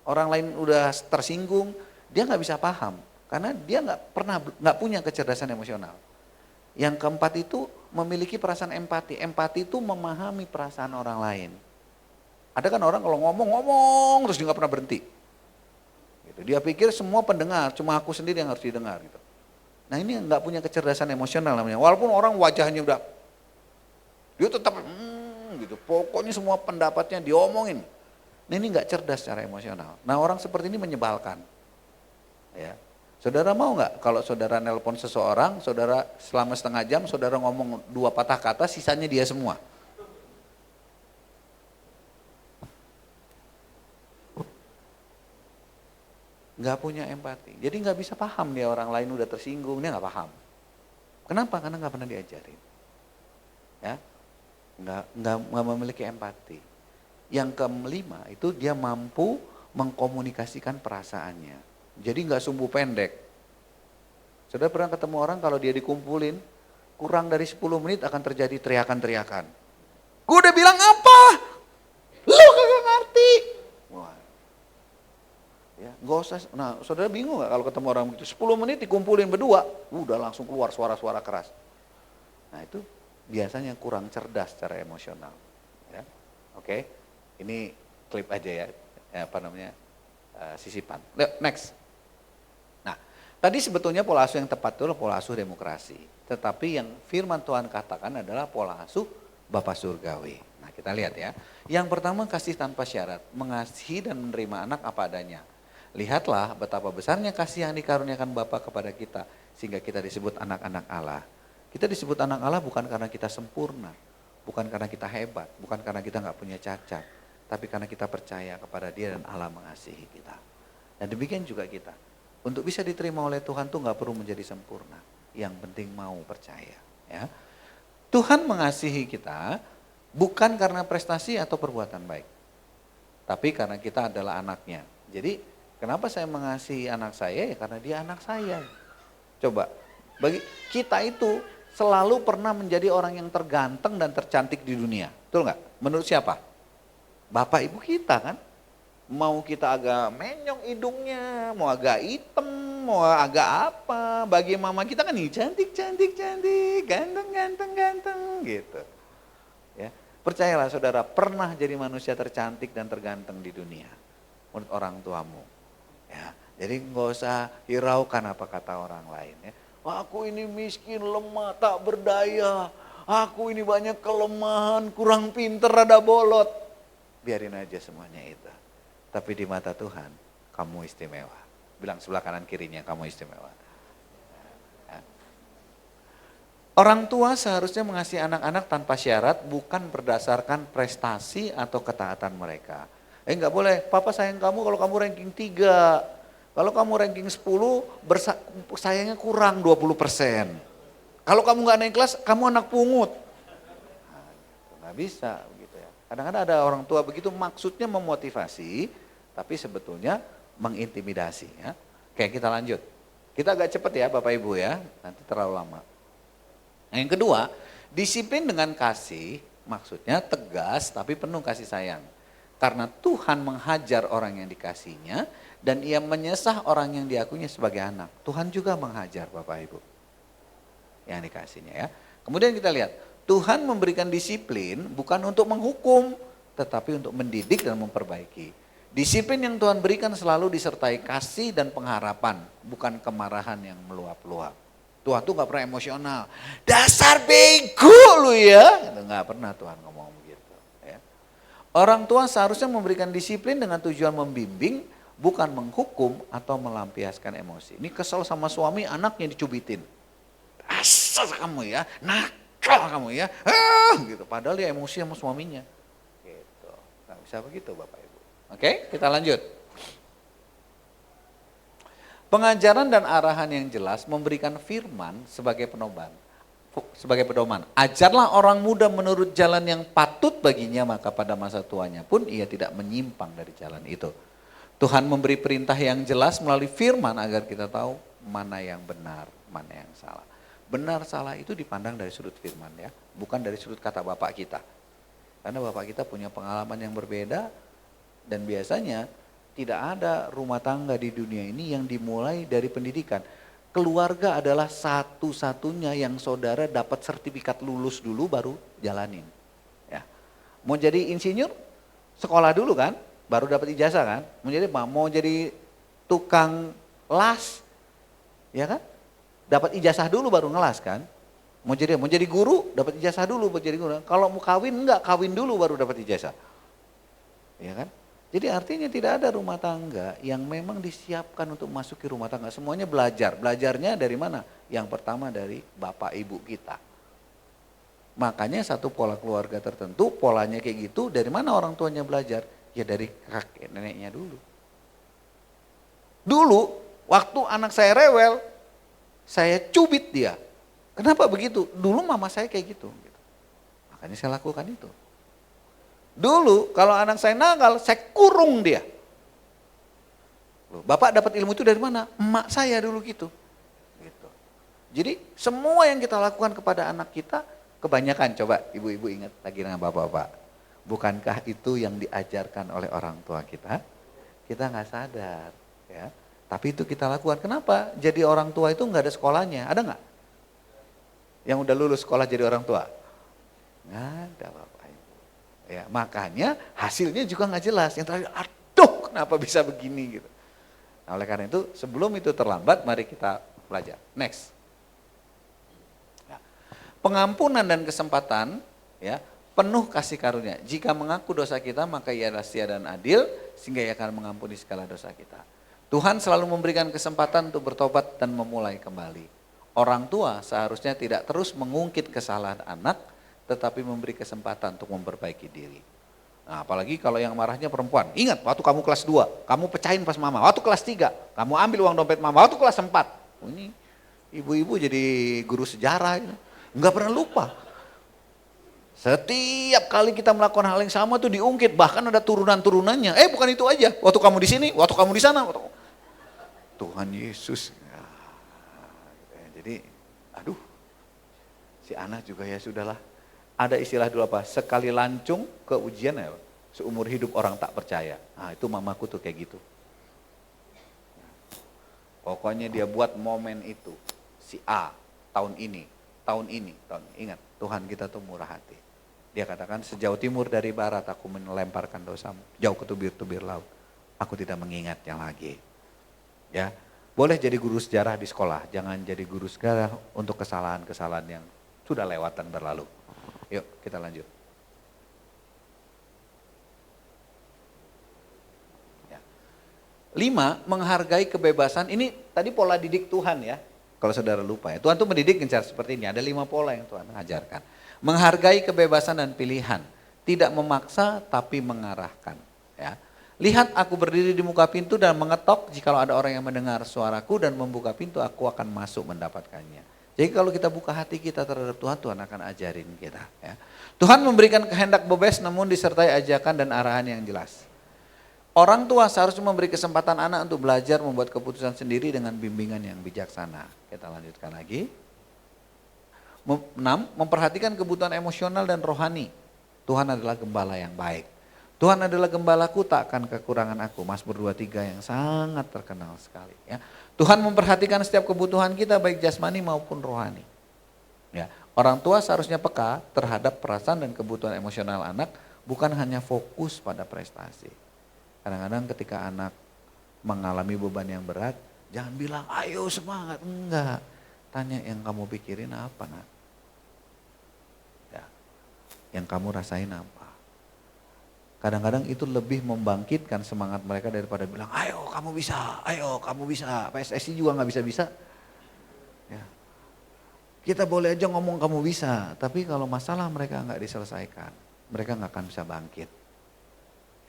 Orang lain udah tersinggung, dia nggak bisa paham karena dia nggak punya kecerdasan emosional. Yang keempat itu memiliki perasaan empati. Empati itu memahami perasaan orang lain. Ada kan orang kalau ngomong terus dia nggak pernah berhenti. Gitu. Dia pikir semua pendengar, cuma aku sendiri yang harus didengar gitu. Nah, ini nggak punya kecerdasan emosional namanya. Walaupun orang wajahnya udah, dia tetap gitu. Pokoknya semua pendapatnya diomongin. Nah, ini nggak cerdas secara emosional. Nah, orang seperti ini menyebalkan. Ya. Saudara mau nggak kalau saudara nelpon seseorang, saudara selama setengah jam, saudara ngomong 2 patah kata, sisanya dia semua. Nggak punya empati. Jadi nggak bisa paham dia, orang lain udah tersinggung, dia nggak paham. Kenapa? Karena nggak pernah diajarin. Ya, nggak memiliki empati. Yang kelima itu dia mampu mengkomunikasikan perasaannya. Jadi nggak sumbu pendek. Saudara pernah ketemu orang kalau dia dikumpulin, kurang dari 10 menit akan terjadi teriakan-teriakan. Gue udah bilang apa? Lu kagak ngerti. Wah. Ya, nggak usah. Nah, saudara bingung nggak kalau ketemu orang begitu? 10 menit dikumpulin berdua, udah langsung keluar suara-suara keras. Nah, itu biasanya kurang cerdas secara emosional. Ya. Oke, ini klip aja ya, sisipan. Next. Nah, tadi sebetulnya pola asuh yang tepat itu adalah pola asuh demokrasi. Tetapi yang firman Tuhan katakan adalah pola asuh Bapa Surgawi. Nah, kita lihat ya. Yang pertama, kasih tanpa syarat, mengasihi dan menerima anak apa adanya. Lihatlah betapa besarnya kasih yang dikaruniakan Bapa kepada kita, sehingga kita disebut anak-anak Allah. Kita disebut anak Allah bukan karena kita sempurna, bukan karena kita hebat, bukan karena kita nggak punya cacat, tapi karena kita percaya kepada Dia dan Allah mengasihi kita. Dan demikian juga kita. Untuk bisa diterima oleh Tuhan tuh nggak perlu menjadi sempurna, yang penting mau percaya. Ya. Tuhan mengasihi kita bukan karena prestasi atau perbuatan baik, tapi karena kita adalah anaknya. Jadi kenapa saya mengasihi anak saya? Ya karena dia anak saya. Coba, bagi kita itu selalu pernah menjadi orang yang terganteng dan tercantik di dunia. Betul nggak? Menurut siapa? Bapak ibu kita kan? Mau kita agak menyong hidungnya, mau agak hitam, mau agak apa. Bagi mama kita kan nih cantik, ganteng gitu. Ya, percayalah saudara, pernah jadi manusia tercantik dan terganteng di dunia menurut orang tuamu. Ya, jadi nggak usah hiraukan apa kata orang lain ya. Aku ini miskin, lemah, tak berdaya. Aku ini banyak kelemahan, kurang pinter, rada bolot. Biarin aja semuanya itu. Tapi di mata Tuhan, kamu istimewa. Bilang sebelah kanan kirinya, kamu istimewa. Ya. Orang tua seharusnya mengasihi anak-anak tanpa syarat, bukan berdasarkan prestasi atau ketaatan mereka. Nggak boleh, papa sayang kamu kalau kamu ranking 3. Kalau kamu ranking 10, sayangnya kurang 20%. Kalau kamu nggak naik kelas, kamu anak pungut. Nah, nggak bisa begitu ya. Kadang-kadang ada orang tua begitu maksudnya memotivasi, tapi sebetulnya mengintimidasi ya. Oke, kita lanjut. Kita agak cepat ya Bapak Ibu ya, nanti terlalu lama. Nah, yang kedua, disiplin dengan kasih, maksudnya tegas tapi penuh kasih sayang. Karena Tuhan menghajar orang yang dikasihnya dan Ia menyesah orang yang diakuinya sebagai anak. Tuhan juga menghajar Bapak Ibu yang dikasihnya ya. Kemudian kita lihat, Tuhan memberikan disiplin bukan untuk menghukum, tetapi untuk mendidik dan memperbaiki. Disiplin yang Tuhan berikan selalu disertai kasih dan pengharapan, bukan kemarahan yang meluap-luap. Tuhan tuh gak pernah emosional. Dasar bego lu ya. Gak pernah Tuhan ngomong begitu. Ya. Orang tua seharusnya memberikan disiplin dengan tujuan membimbing, bukan menghukum atau melampiaskan emosi. Ini kesel sama suami, anaknya dicubitin. Asal kamu ya, nakal kamu ya. Gitu. Padahal dia emosi sama suaminya. Gitu. Gak bisa begitu Bapak Ibu. Oke, kita lanjut. Pengajaran dan arahan yang jelas memberikan firman sebagai pedoman. Ajarlah orang muda menurut jalan yang patut baginya, maka pada masa tuanya pun ia tidak menyimpang dari jalan itu. Tuhan memberi perintah yang jelas melalui firman agar kita tahu mana yang benar, mana yang salah. Benar salah itu dipandang dari sudut firman ya, bukan dari sudut kata Bapak kita. Karena Bapak kita punya pengalaman yang berbeda dan biasanya tidak ada rumah tangga di dunia ini yang dimulai dari pendidikan. Keluarga adalah satu-satunya yang saudara dapat sertifikat lulus dulu baru jalanin. Ya. Mau jadi insinyur, sekolah dulu kan, baru dapat ijazah kan. Mau jadi tukang las, ya kan, dapat ijazah dulu baru ngelas kan. Mau jadi guru, dapat ijazah dulu buat jadi guru. Kalau mau kawin, enggak, kawin dulu baru dapat ijazah. Ya kan? Jadi artinya tidak ada rumah tangga yang memang disiapkan untuk masuki rumah tangga. Semuanya belajar. Belajarnya dari mana? Yang pertama dari bapak ibu kita. Makanya satu pola keluarga tertentu, polanya kayak gitu, dari mana orang tuanya belajar? Ya dari kakek neneknya dulu. Dulu, waktu anak saya rewel, saya cubit dia. Kenapa begitu? Dulu mama saya kayak gitu. Makanya saya lakukan itu. Dulu kalau anak saya nakal, saya kurung dia. Loh, Bapak dapat ilmu itu dari mana? Emak saya dulu gitu. Jadi semua yang kita lakukan kepada anak kita, kebanyakan coba ibu-ibu ingat lagi dengan bapak-bapak. Bukankah itu yang diajarkan oleh orang tua kita? Kita nggak sadar. Ya. Tapi itu kita lakukan. Kenapa? Jadi orang tua itu nggak ada sekolahnya. Ada nggak? Yang udah lulus sekolah jadi orang tua? Nggak ada Bapak Ibu. Ya, makanya hasilnya juga nggak jelas. Yang terakhir, aduh kenapa bisa begini gitu. Nah, oleh karena itu sebelum itu terlambat, mari kita belajar. Next. Ya. Pengampunan dan kesempatan, ya, penuh kasih karunia. Jika mengaku dosa kita, maka ia adalah setia dan adil, sehingga ia akan mengampuni segala dosa kita. Tuhan selalu memberikan kesempatan untuk bertobat dan memulai kembali. Orang tua seharusnya tidak terus mengungkit kesalahan anak, tetapi memberi kesempatan untuk memperbaiki diri. Nah, apalagi kalau yang marahnya perempuan. Ingat, waktu kamu kelas 2, kamu pecahin pas mama. Waktu kelas 3, kamu ambil uang dompet mama. Waktu kelas 4. Ini ibu-ibu jadi guru sejarah. Enggak pernah lupa. Setiap kali kita melakukan hal yang sama tuh diungkit. Bahkan ada turunan-turunannya. Bukan itu aja. Waktu kamu di sini, waktu kamu di sana. Tuhan Yesus. Jadi, aduh, si anak juga ya sudahlah. Ada istilah dulu apa? Sekali lancung ke ujian ya, seumur hidup orang tak percaya. Nah itu mamaku tuh kayak gitu. Pokoknya dia buat momen itu. Si A, tahun ini. Ingat, Tuhan kita tuh murah hati. Dia katakan, sejauh timur dari barat aku melemparkan dosamu. Jauh ke tubir-tubir laut. Aku tidak mengingatnya lagi. Ya. Boleh jadi guru sejarah di sekolah, jangan jadi guru sejarah untuk kesalahan-kesalahan yang sudah lewat dan berlalu. Yuk kita lanjut. Ya. 5, menghargai kebebasan. Ini tadi pola didik Tuhan ya, kalau saudara lupa ya. Tuhan tuh mendidik dengan cara seperti ini, ada 5 pola yang Tuhan ajarkan. Menghargai kebebasan dan pilihan, tidak memaksa tapi mengarahkan. Ya. Lihat aku berdiri di muka pintu dan mengetok, jikalau ada orang yang mendengar suaraku dan membuka pintu, aku akan masuk mendapatkannya. Jadi kalau kita buka hati kita terhadap Tuhan, Tuhan akan ajarin kita. Ya. Tuhan memberikan kehendak bebas namun disertai ajakan dan arahan yang jelas. Orang tua seharusnya memberi kesempatan anak untuk belajar membuat keputusan sendiri dengan bimbingan yang bijaksana. Kita lanjutkan lagi. 6, memperhatikan kebutuhan emosional dan rohani. Tuhan adalah gembala yang baik. Tuhan adalah gembalaku, tak akan kekurangan aku. Mazmur 23 yang sangat terkenal sekali. Ya. Tuhan memperhatikan setiap kebutuhan kita baik jasmani maupun rohani. Ya. Orang tua seharusnya peka terhadap perasaan dan kebutuhan emosional anak, bukan hanya fokus pada prestasi. Kadang-kadang ketika anak mengalami beban yang berat, jangan bilang ayo semangat, enggak. Tanya yang kamu pikirin apa nak? Ya. Yang kamu rasain apa? Kadang-kadang itu lebih membangkitkan semangat mereka daripada bilang, ayo kamu bisa, PSSI juga nggak bisa-bisa. Ya. Kita boleh aja ngomong kamu bisa, tapi kalau masalah mereka nggak diselesaikan, mereka nggak akan bisa bangkit.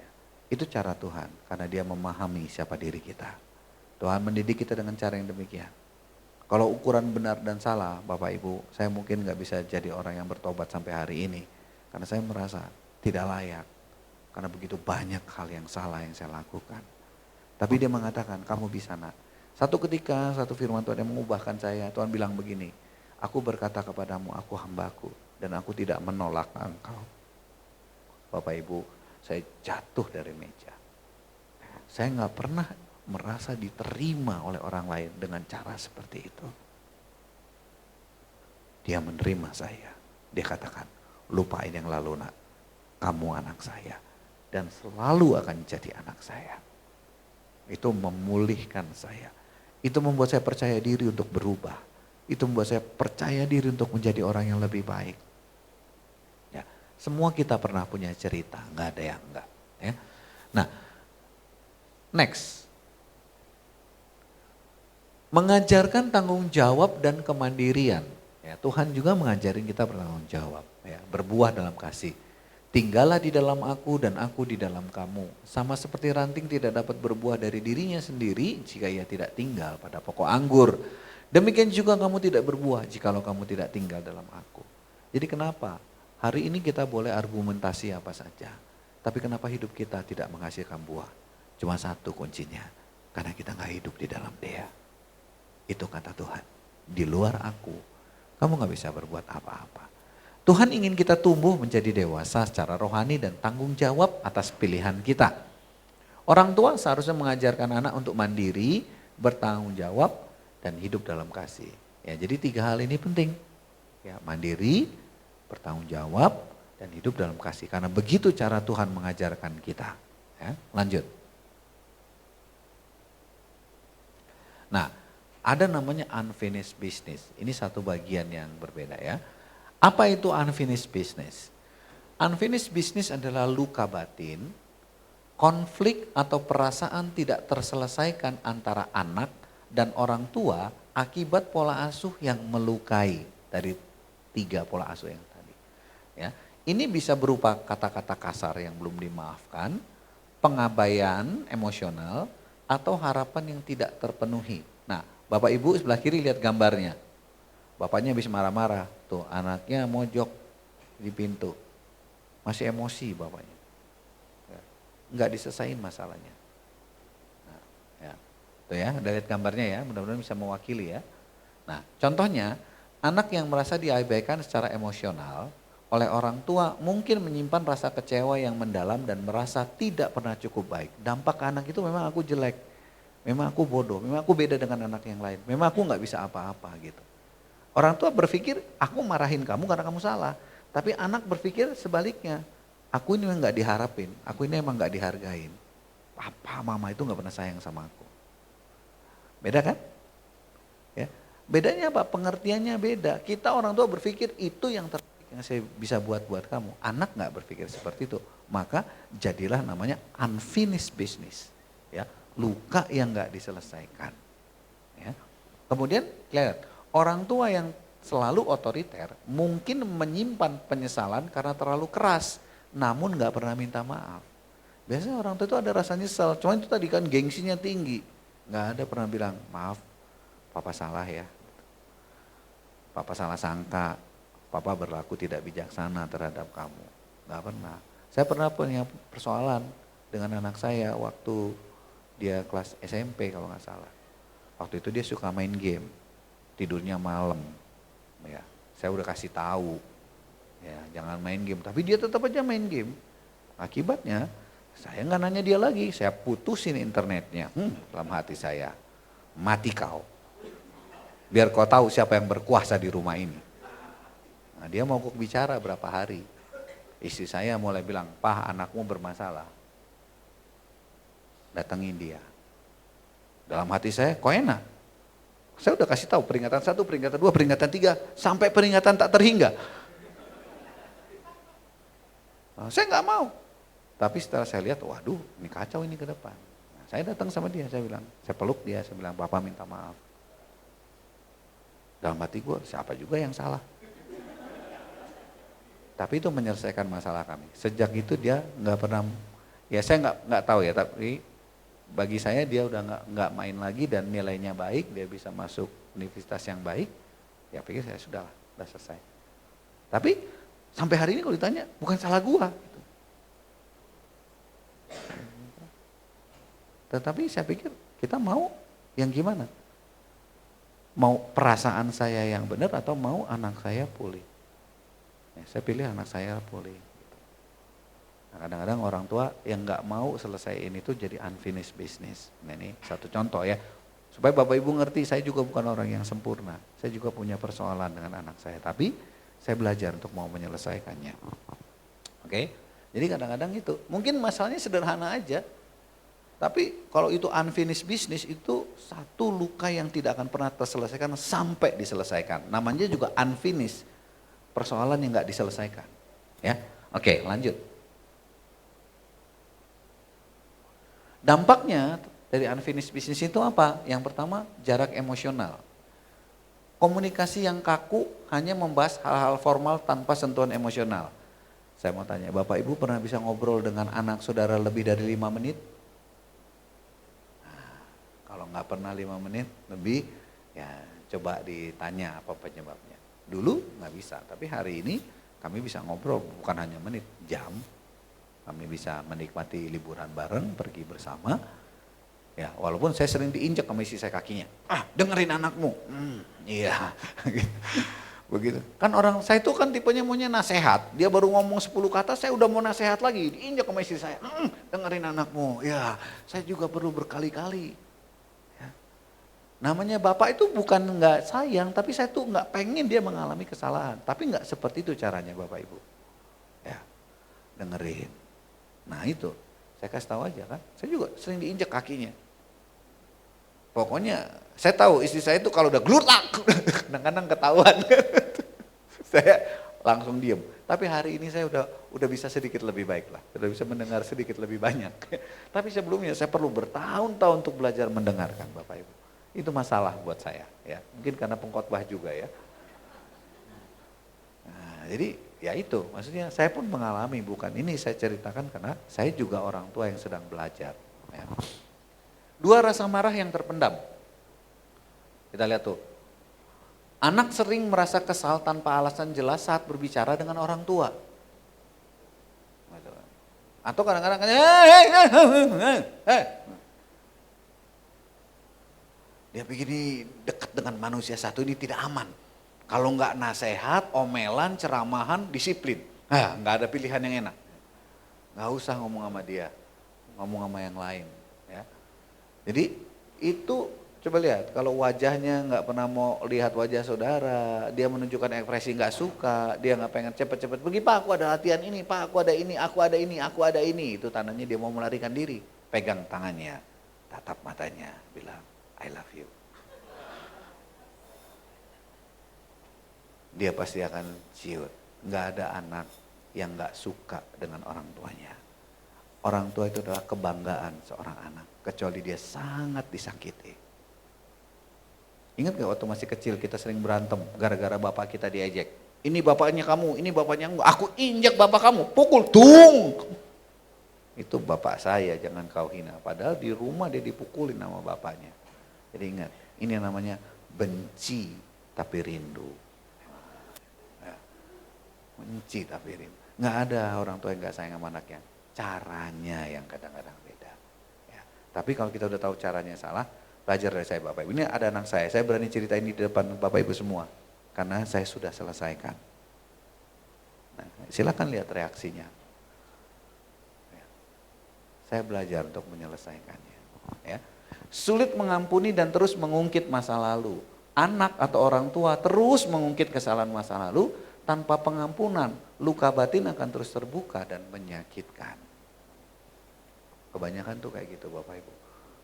Ya. Itu cara Tuhan, karena dia memahami siapa diri kita. Tuhan mendidik kita dengan cara yang demikian. Kalau ukuran benar dan salah, Bapak Ibu, saya mungkin nggak bisa jadi orang yang bertobat sampai hari ini, karena saya merasa tidak layak. Karena begitu banyak hal yang salah yang saya lakukan. Tapi dia mengatakan, kamu bisa nak. Satu ketika, satu firman Tuhan yang mengubahkan saya, Tuhan bilang begini, aku berkata kepadamu, aku hambaku, dan aku tidak menolak engkau. Bapak Ibu, saya jatuh dari meja. Saya gak pernah merasa diterima oleh orang lain dengan cara seperti itu. Dia menerima saya. Dia katakan, lupain yang lalu nak, kamu anak saya. Dan selalu akan jadi anak saya. Itu memulihkan saya. Itu membuat saya percaya diri untuk berubah. Itu membuat saya percaya diri untuk menjadi orang yang lebih baik. Ya, semua kita pernah punya cerita, nggak ada yang enggak. Ya. Nah, next. Mengajarkan tanggung jawab dan kemandirian. Ya, Tuhan juga mengajarin kita bertanggung jawab. Ya, berbuah dalam kasih. Tinggallah di dalam aku dan aku di dalam kamu. Sama seperti ranting tidak dapat berbuah dari dirinya sendiri jika ia tidak tinggal pada pokok anggur. Demikian juga kamu tidak berbuah jikalau kamu tidak tinggal dalam aku. Jadi kenapa? Hari ini kita boleh argumentasi apa saja. Tapi kenapa hidup kita tidak menghasilkan buah? Cuma satu kuncinya. Karena kita nggak hidup di dalam Dia. Itu kata Tuhan. Di luar aku, kamu gak bisa berbuat apa-apa. Tuhan ingin kita tumbuh menjadi dewasa secara rohani dan tanggung jawab atas pilihan kita. Orang tua seharusnya mengajarkan anak untuk mandiri, bertanggung jawab, dan hidup dalam kasih. Ya, jadi 3 hal ini penting. Ya, mandiri, bertanggung jawab, dan hidup dalam kasih. Karena begitu cara Tuhan mengajarkan kita. Ya, lanjut. Nah, ada namanya unfinished business. Ini satu bagian yang berbeda ya. Apa itu unfinished business? Unfinished business adalah luka batin, konflik atau perasaan tidak terselesaikan antara anak dan orang tua akibat pola asuh yang melukai dari 3 pola asuh yang tadi. Ya, ini bisa berupa kata-kata kasar yang belum dimaafkan, pengabaian emosional, atau harapan yang tidak terpenuhi. Nah, Bapak Ibu sebelah kiri lihat gambarnya. Bapaknya habis marah-marah. Tuh anaknya mojok di pintu. Masih emosi bapaknya. Enggak diselesain masalahnya. Nah, ya. Tuh ya, udah lihat gambarnya ya. Mudah-mudahan bisa mewakili ya. Nah, contohnya anak yang merasa diabaikan secara emosional oleh orang tua mungkin menyimpan rasa kecewa yang mendalam dan merasa tidak pernah cukup baik. Dampak ke anak itu memang aku jelek. Memang aku bodoh, memang aku beda dengan anak yang lain. Memang aku nggak bisa apa-apa gitu. Orang tua berpikir aku marahin kamu karena kamu salah. Tapi anak berpikir sebaliknya. Aku ini memang nggak diharapin, aku ini emang nggak dihargain. Papa, mama itu nggak pernah sayang sama aku. Beda kan? Ya. Bedanya apa? Pengertiannya beda. Kita orang tua berpikir itu yang terbaik yang saya bisa buat kamu. Anak nggak berpikir seperti itu. Maka jadilah namanya unfinished business. Ya. Luka yang nggak diselesaikan. Ya. Kemudian lihat, orang tua yang selalu otoriter mungkin menyimpan penyesalan karena terlalu keras, namun nggak pernah minta maaf. Biasanya orang tua itu ada rasa nyesel, cuma itu tadi kan gengsinya tinggi, nggak ada pernah bilang maaf, papa salah ya, papa salah sangka, papa berlaku tidak bijaksana terhadap kamu, nggak pernah. Saya pernah punya persoalan dengan anak saya waktu dia kelas SMP kalau nggak salah. Waktu itu dia suka main game, tidurnya malam. Ya, saya udah kasih tahu, ya jangan main game. Tapi dia tetap aja main game. Akibatnya saya nggak nanya dia lagi, saya putusin internetnya. Dalam hati saya, mati kau. Biar kau tahu siapa yang berkuasa di rumah ini. Nah, dia mau bicara berapa hari. Istri saya mulai bilang, "Pah, anakmu bermasalah." Datengin dia. Dalam hati saya, kok enak? Saya udah kasih tahu peringatan 1, peringatan 2, peringatan 3, sampai peringatan tak terhingga. Nah, saya nggak mau. Tapi setelah saya lihat, waduh, ini kacau ini ke depan. Nah, saya datang sama dia, saya bilang, saya peluk dia, saya bilang, "Papa minta maaf." Dalam hati gue, siapa juga yang salah? Tapi itu menyelesaikan masalah kami. Sejak itu dia nggak pernah, ya saya nggak tahu ya, tapi bagi saya dia udah nggak main lagi dan nilainya baik, dia bisa masuk universitas yang baik, ya pikir saya sudah selesai. Tapi sampai hari ini kalau ditanya, bukan salah gua. Gitu. Tetapi saya pikir kita mau yang gimana? Mau perasaan saya yang benar atau mau anak saya pulih? Ya, saya pilih anak saya pulih. Nah, kadang-kadang orang tua yang nggak mau selesaiin itu jadi unfinished business. Nah, ini satu contoh ya. Supaya Bapak Ibu ngerti, saya juga bukan orang yang sempurna. Saya juga punya persoalan dengan anak saya. Tapi saya belajar untuk mau menyelesaikannya. Oke? Jadi kadang-kadang itu. Mungkin masalahnya sederhana aja. Tapi kalau itu unfinished business itu satu luka yang tidak akan pernah terselesaikan sampai diselesaikan. Namanya juga unfinished, persoalan yang nggak diselesaikan. Ya, oke, lanjut. Dampaknya dari unfinished business itu apa? Yang pertama, jarak emosional. Komunikasi yang kaku hanya membahas hal-hal formal tanpa sentuhan emosional. Saya mau tanya, Bapak Ibu pernah bisa ngobrol dengan anak saudara lebih dari 5 menit? Kalau nggak pernah 5 menit lebih, ya coba ditanya apa penyebabnya. Dulu nggak bisa, tapi hari ini kami bisa ngobrol bukan hanya menit, jam. Kami bisa menikmati liburan bareng, pergi bersama. Ya, walaupun saya sering diinjak sama istri saya kakinya. Dengerin anakmu. Iya. Begitu. Kan orang saya itu kan tipenya maunya nasehat. Dia baru ngomong 10 kata, saya udah mau nasehat lagi. Diinjak sama istri saya. Dengerin anakmu. Ya, saya juga perlu berkali-kali. Namanya bapak itu bukan nggak sayang, tapi saya tuh nggak pengen dia mengalami kesalahan. Tapi nggak seperti itu caranya Bapak Ibu. Ya, dengerin. Nah itu, saya kasih tahu aja kan. Saya juga sering diinjak kakinya. Pokoknya saya tahu istri saya itu kalau udah glutak, kadang-kadang ketahuan. Saya langsung diem. Tapi hari ini saya udah bisa sedikit lebih baik lah. Udah bisa mendengar sedikit lebih banyak. Tapi sebelumnya saya perlu bertahun-tahun untuk belajar mendengarkan Bapak Ibu. Itu masalah buat saya, ya. Mungkin karena pengkhotbah juga ya. Nah, jadi ya itu, maksudnya saya pun mengalami, bukan ini saya ceritakan karena saya juga orang tua yang sedang belajar. Ya. 2 rasa marah yang terpendam. Kita lihat tuh. Anak sering merasa kesal tanpa alasan jelas saat berbicara dengan orang tua. Atau kadang-kadang dia pikir ini dekat dengan manusia satu ini tidak aman. Kalau nggak nasehat, omelan, ceramahan, disiplin. Nggak ada pilihan yang enak. Nggak usah ngomong sama dia, ngomong sama yang lain. Ya. Jadi itu coba lihat, kalau wajahnya nggak pernah mau lihat wajah saudara, dia menunjukkan ekspresi nggak suka, dia nggak pengen cepet-cepet pergi, Pak aku ada latihan ini, Pak aku ada ini, aku ada ini, aku ada ini. Itu tandanya dia mau melarikan diri. Pegang tangannya, tatap matanya, bilang, I love you. Dia pasti akan ciut. Nggak ada anak yang nggak suka dengan orang tuanya. Orang tua itu adalah kebanggaan seorang anak, kecuali dia sangat disakiti. Ingat gak waktu masih kecil kita sering berantem gara-gara bapak kita diejek. Ini bapaknya kamu, ini bapaknya aku injak bapak kamu, pukul, tung. Itu bapak saya, jangan kau hina. Padahal di rumah dia dipukulin sama bapaknya. Jadi ingat, ini yang namanya benci tapi rindu. Ya, benci tapi rindu. Nggak ada orang tua yang nggak sayang sama anaknya. Caranya yang kadang-kadang beda. Ya. Tapi kalau kita udah tahu caranya salah, belajar dari saya Bapak Ibu. Ini ada anak saya berani cerita ini di depan Bapak Ibu semua. Karena saya sudah selesaikan. Nah, silakan lihat reaksinya. Ya. Saya belajar untuk menyelesaikannya. Ya. Sulit mengampuni dan terus mengungkit masa lalu. Anak atau orang tua terus mengungkit kesalahan masa lalu, tanpa pengampunan, luka batin akan terus terbuka dan menyakitkan. Kebanyakan tuh kayak gitu Bapak Ibu.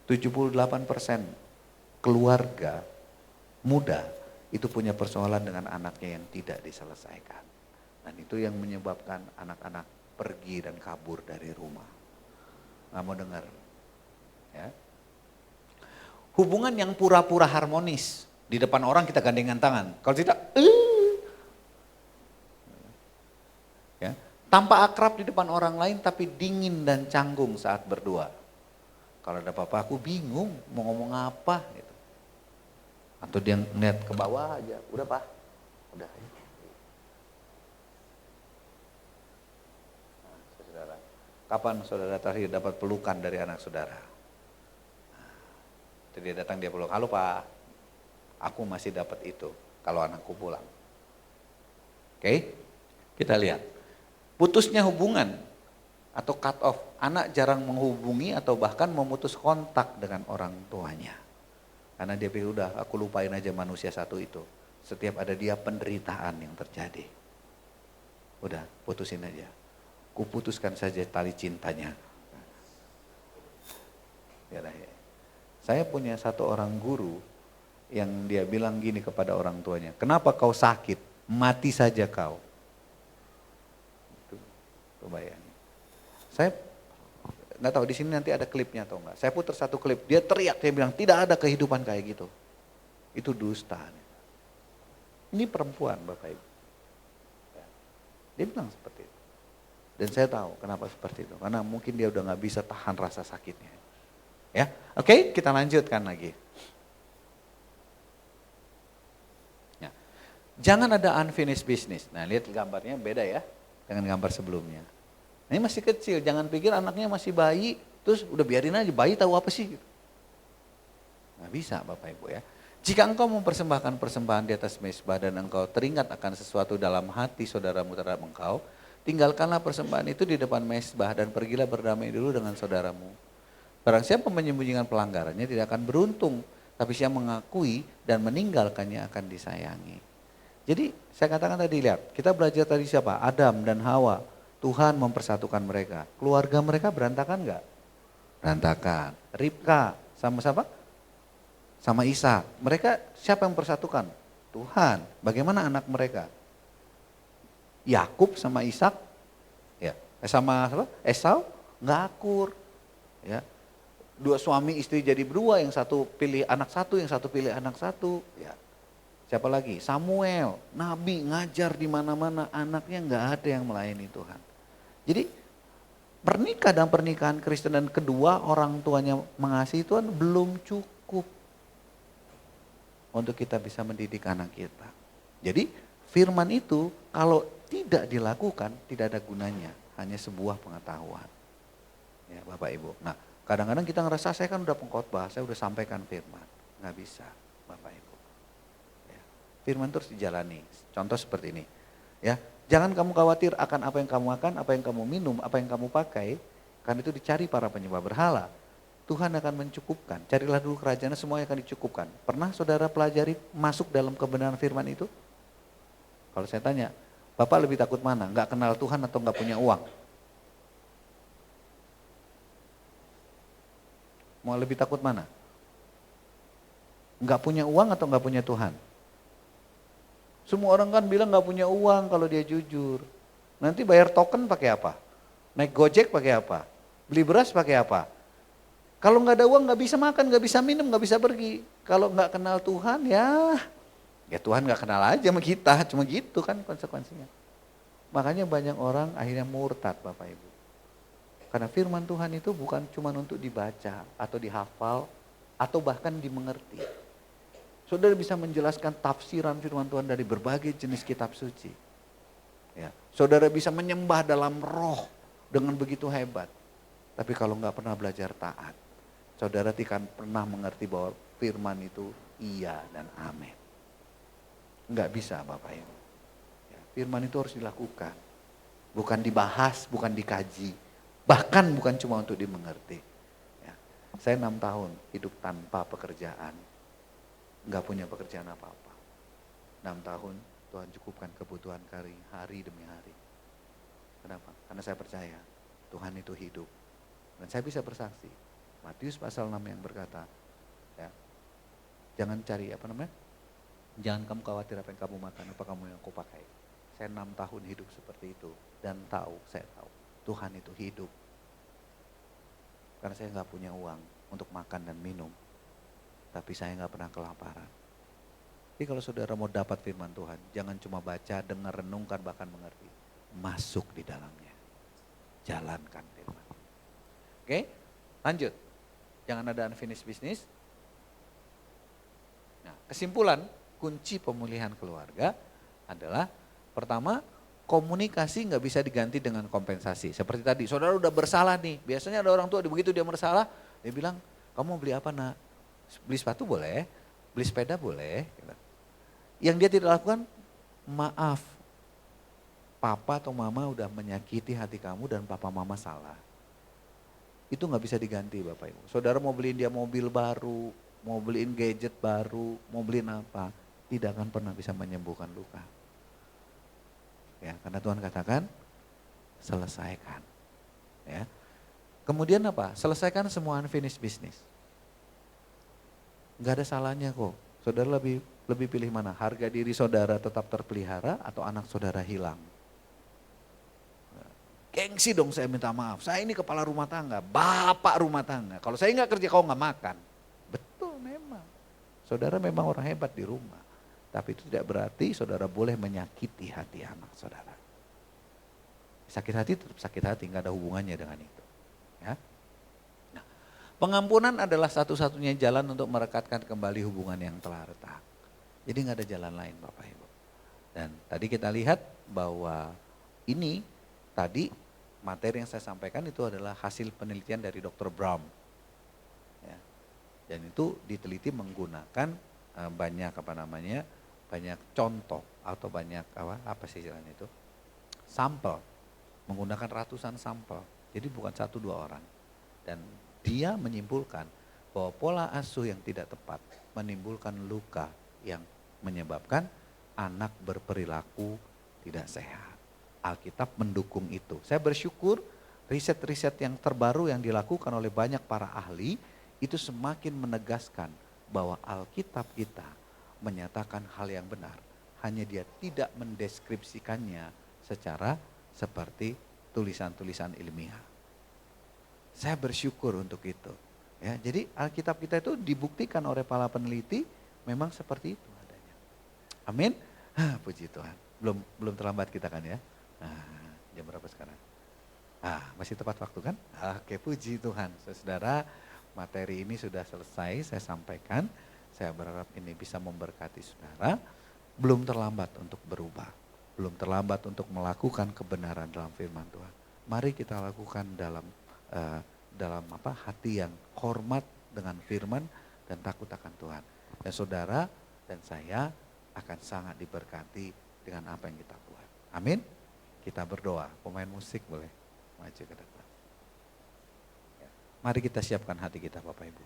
78% keluarga muda itu punya persoalan dengan anaknya yang tidak diselesaikan. Dan itu yang menyebabkan anak-anak pergi dan kabur dari rumah. Nggak mau dengar. Ya. Hubungan yang pura-pura harmonis. Di depan orang kita gandengan tangan. Kalau tidak, ya. Tanpa akrab di depan orang lain tapi dingin dan canggung saat berdua. Kalau ada apa-apa aku bingung mau ngomong apa gitu. Atau dia ngeliat ke bawah aja, udah Pak, udah. Nah, saudara, kapan saudara terakhir dapat pelukan dari anak saudara? Nah, dia datang dia peluk, halo Pak, aku masih dapat itu kalau anakku pulang. Oke, kita lihat. Putusnya hubungan atau cut off, anak jarang menghubungi atau bahkan memutus kontak dengan orang tuanya. Karena dia pikir udah aku lupain aja manusia satu itu. Setiap ada dia penderitaan yang terjadi. Udah putusin aja. Kuputuskan saja tali cintanya. Saya punya satu orang guru yang dia bilang gini kepada orang tuanya, kenapa kau sakit? Mati saja kau. Itu bayangin. Saya nggak tahu di sini nanti ada klipnya atau enggak. Saya putar satu klip, dia teriak, dia bilang tidak ada kehidupan kayak gitu. Itu dusta. Ini perempuan Bapak Ibu. Dia bilang seperti itu. Dan saya tahu kenapa seperti itu. Karena mungkin dia udah nggak bisa tahan rasa sakitnya. Ya, oke, kita lanjutkan lagi. Ya. Jangan ada unfinished business. Nah, lihat gambarnya beda ya dengan gambar sebelumnya. Ini masih kecil, jangan pikir anaknya masih bayi, terus udah biarin aja, bayi tahu apa sih? Nggak bisa Bapak Ibu ya. Jika engkau mempersembahkan persembahan di atas mezbah dan engkau teringat akan sesuatu dalam hati saudaramu terhadap engkau, tinggalkanlah persembahan itu di depan mezbah dan pergilah berdamai dulu dengan saudaramu. Barang siapa menyembunyikan pelanggarannya tidak akan beruntung, tapi siapa mengakui dan meninggalkannya akan disayangi. Jadi saya katakan tadi, lihat, kita belajar tadi siapa? Adam dan Hawa. Tuhan mempersatukan mereka. Keluarga mereka berantakan enggak? Berantakan. Ribka sama siapa? Sama Ishak. Mereka siapa yang mempersatukan? Tuhan. Bagaimana anak mereka? Yakub sama Ishak, ya, sama siapa? Esau nggak akur. Ya. Dua suami istri jadi berdua, yang satu pilih anak satu, yang satu pilih anak satu. Ya. Siapa lagi? Samuel, nabi ngajar di mana-mana, anaknya nggak ada yang melayani Tuhan. Jadi pernikah dan pernikahan Kristen dan kedua orang tuanya mengasihi Tuhan belum cukup untuk kita bisa mendidik anak kita. Jadi firman itu kalau tidak dilakukan tidak ada gunanya, hanya sebuah pengetahuan. Ya Bapak Ibu. Nah kadang-kadang kita ngerasa saya kan udah pengkhotbah, saya udah sampaikan firman. Nggak bisa Bapak Ibu. Ya. Firman terus dijalani. Contoh seperti ini. Ya, jangan kamu khawatir akan apa yang kamu makan, apa yang kamu minum, apa yang kamu pakai. Karena itu dicari para penyembah berhala. Tuhan akan mencukupkan. Carilah dulu kerajaan, semuanya akan dicukupkan. Pernah saudara pelajari masuk dalam kebenaran firman itu? Kalau saya tanya, Bapak lebih takut mana? Nggak kenal Tuhan atau nggak punya uang? Mau lebih takut mana? Nggak punya uang atau nggak punya Tuhan? Semua orang kan bilang nggak punya uang kalau dia jujur. Nanti bayar token pakai apa? Naik Gojek pakai apa? Beli beras pakai apa? Kalau nggak ada uang nggak bisa makan, nggak bisa minum, nggak bisa pergi. Kalau nggak kenal Tuhan ya Tuhan nggak kenal aja sama kita, cuma gitu kan konsekuensinya. Makanya banyak orang akhirnya murtad Bapak Ibu. Karena firman Tuhan itu bukan cuma untuk dibaca atau dihafal atau bahkan dimengerti. Saudara bisa menjelaskan tafsiran firman Tuhan dari berbagai jenis kitab suci. Ya. Saudara bisa menyembah dalam roh dengan begitu hebat. Tapi kalau nggak pernah belajar taat, saudara tidak pernah mengerti bahwa firman itu iya dan amin. Nggak bisa Bapak Ibu. Ya, firman itu harus dilakukan. Bukan dibahas, bukan dikaji. Bahkan bukan cuma untuk dimengerti. Ya. Saya 6 tahun hidup tanpa pekerjaan. Nggak punya pekerjaan apa-apa. 6 tahun Tuhan cukupkan kebutuhan hari demi hari. Kenapa? Karena saya percaya Tuhan itu hidup. Dan saya bisa bersaksi. Matius pasal 6 yang berkata, ya, jangan cari jangan kamu khawatir apa yang kamu makan, apa kamu yang kau pakai. Saya 6 tahun hidup seperti itu. Dan saya tahu Tuhan itu hidup. Karena saya nggak punya uang untuk makan dan minum. Tapi saya nggak pernah kelaparan. Jadi kalau saudara mau dapat firman Tuhan, jangan cuma baca, dengar, renungkan, bahkan mengerti. Masuk di dalamnya. Jalankan firman. Oke, lanjut. Jangan ada unfinished business. Nah, kesimpulan kunci pemulihan keluarga adalah pertama, komunikasi nggak bisa diganti dengan kompensasi. Seperti tadi, saudara udah bersalah nih. Biasanya ada orang tua begitu dia bersalah, dia bilang, kamu mau beli apa nak? Beli sepatu boleh, beli sepeda boleh. Yang dia tidak lakukan, maaf, papa atau mama udah menyakiti hati kamu dan papa mama salah. Itu nggak bisa diganti Bapak Ibu. Saudara mau beliin dia mobil baru, mau beliin gadget baru, mau beliin apa, tidak akan pernah bisa menyembuhkan luka. Ya, karena Tuhan katakan, selesaikan. Ya. Kemudian apa? Selesaikan semua unfinished business. Nggak ada salahnya kok. Saudara lebih pilih mana? Harga diri saudara tetap terpelihara atau anak saudara hilang? Gengsi dong saya minta maaf. Saya ini kepala rumah tangga, bapak rumah tangga. Kalau saya nggak kerja kau nggak makan. Betul memang. Saudara memang orang hebat di rumah. Tapi itu tidak berarti saudara boleh menyakiti hati anak saudara. Sakit hati tetap sakit hati, nggak ada hubungannya dengan itu. Ya. Nah, pengampunan adalah satu-satunya jalan untuk merekatkan kembali hubungan yang telah retak. Jadi nggak ada jalan lain Bapak Ibu. Dan tadi kita lihat bahwa ini tadi materi yang saya sampaikan itu adalah hasil penelitian dari Dr. Brown. Ya. Dan itu diteliti menggunakan banyak banyak contoh atau banyak apa sih istilahnya itu, sampel, menggunakan ratusan sampel. Jadi bukan 1-2 orang. Dan dia menyimpulkan bahwa pola asuh yang tidak tepat menimbulkan luka yang menyebabkan anak berperilaku tidak sehat. Alkitab mendukung itu. Saya bersyukur riset-riset yang terbaru yang dilakukan oleh banyak para ahli itu semakin menegaskan bahwa Alkitab kita menyatakan hal yang benar. Hanya dia tidak mendeskripsikannya secara seperti tulisan-tulisan ilmiah. Saya bersyukur untuk itu. Ya, jadi Alkitab kita itu dibuktikan oleh para peneliti memang seperti itu adanya. Amin. Puji Tuhan. Belum terlambat kita kan ya. Jam berapa sekarang? Masih tepat waktu kan? Oke, puji Tuhan. Saudara, materi ini sudah selesai saya sampaikan. Saya berharap ini bisa memberkati saudara. Belum terlambat untuk berubah. Belum terlambat untuk melakukan kebenaran dalam firman Tuhan. Mari kita lakukan dalam hati yang hormat dengan firman dan takut akan Tuhan. Dan saudara dan saya akan sangat diberkati dengan apa yang kita buat. Amin. Kita berdoa, pemain musik boleh maju ke depan. Ya. Mari kita siapkan hati kita Bapak Ibu.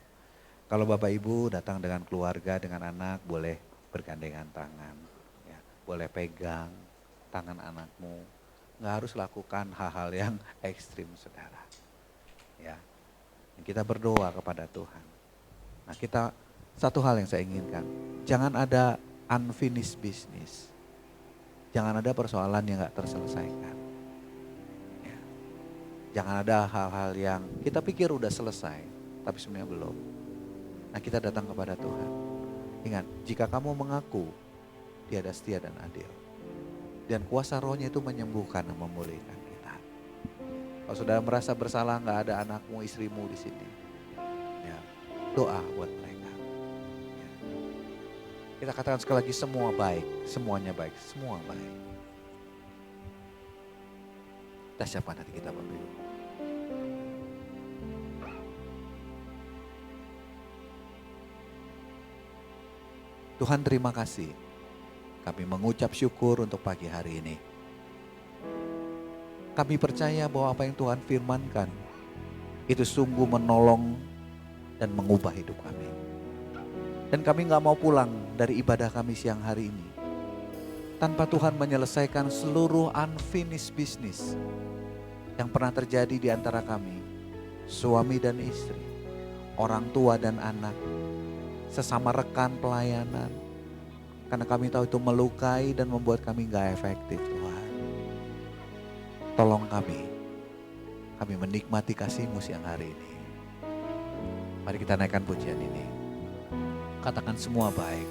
Kalau Bapak Ibu datang dengan keluarga, dengan anak, boleh bergandengan tangan. Ya. Boleh pegang tangan anakmu. Nggak harus lakukan hal-hal yang ekstrim saudara. Ya. Kita berdoa kepada Tuhan. Nah satu hal yang saya inginkan, jangan ada unfinished business. Jangan ada persoalan yang gak terselesaikan. Ya. Jangan ada hal-hal yang kita pikir udah selesai, tapi sebenarnya belum. Nah kita datang kepada Tuhan. Ingat, jika kamu mengaku, Dia ada setia dan adil. Dan kuasa rohnya itu menyembuhkan dan memulihkan kita. Kalau saudara merasa bersalah gak ada anakmu, istrimu di sini. Ya, doa buat mereka. Ya. Kita katakan sekali lagi semua baik, semuanya baik, semua baik. Kita siapkan hati kita Bapak Ibu. Tuhan terima kasih. Kami mengucap syukur untuk pagi hari ini. Kami percaya bahwa apa yang Tuhan firmankan itu sungguh menolong dan mengubah hidup kami. Dan kami gak mau pulang dari ibadah kami siang hari ini tanpa Tuhan menyelesaikan seluruh unfinished business yang pernah terjadi di antara kami, suami dan istri, orang tua dan anak, sesama rekan pelayanan. Karena kami tahu itu melukai dan membuat kami gak efektif Tuhan. Tolong kami menikmati kasih-Mu siang hari ini. Mari kita naikkan pujian ini. Katakan semua baik.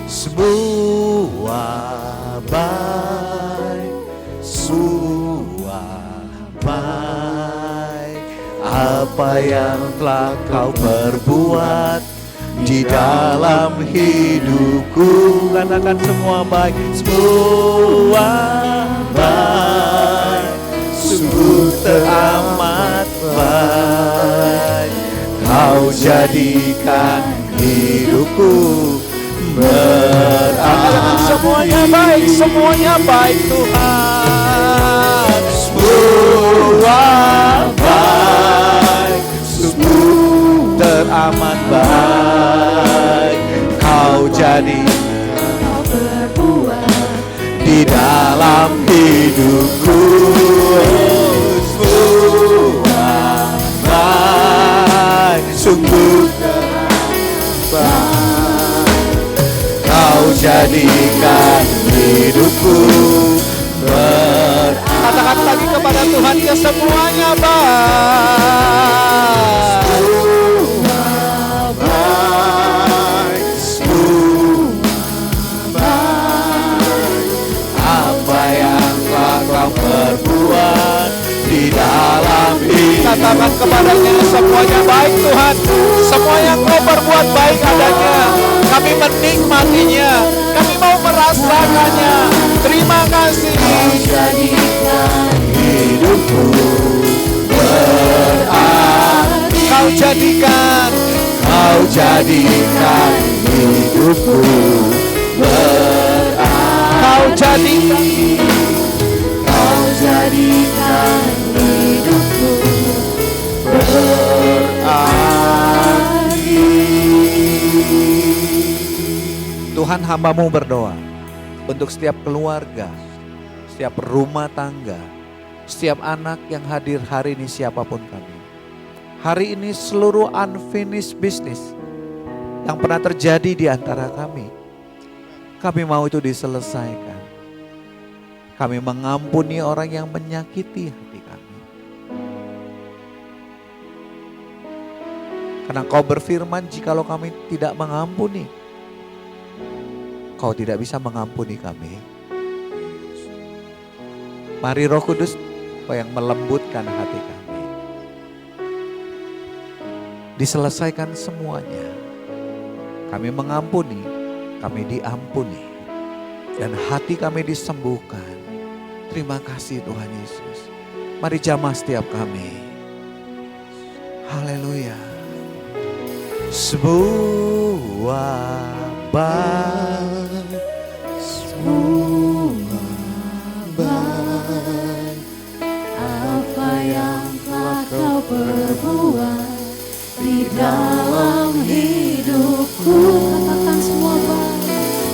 Semua baik, semua baik. Apa yang telah Kau perbuat di dalam hidupku. Katakan semua baik, semua baik, sungguh teramat baik. Kau jadikan hidupku berarti. Semuanya baik Tuhan. Semua baik, sungguh teramat baik. Kau jadi berbuat di dalam hidupku. Semua baik, sungguh jadikan hidupku berarti. Katakan lagi kepada Tuhan, ya semuanya baik. Semua baik, semua baik. Apa yang telah kau perbuat di dalam hidup. Katakan kepadanya, semuanya baik Tuhan. Semua yang kau perbuat baik adanya. Kami menikmatinya, kami mau merasakannya. Terima kasih. Kau jadikan hidupku berarti. Kau jadikan hidupku berarti. Kau jadikan hidupku berarti. Tuhan, hamba-Mu berdoa untuk setiap keluarga, setiap rumah tangga, setiap anak yang hadir hari ini siapapun kami. Hari ini seluruh unfinished business yang pernah terjadi di antara kami mau itu diselesaikan. Kami mengampuni orang yang menyakiti hati kami. Karena Kau berfirman, jikalau kami tidak mengampuni, Kau tidak bisa mengampuni kami. Mari Roh Kudus, Kau yang melembutkan hati kami. Diselesaikan semuanya. Kami mengampuni, kami diampuni. Dan hati kami disembuhkan. Terima kasih Tuhan Yesus. Mari jamah setiap kami. Haleluya. Semua baik, semua baik. Apa yang telah Kau perbuat di dalam hidupku. Katakan semua baik,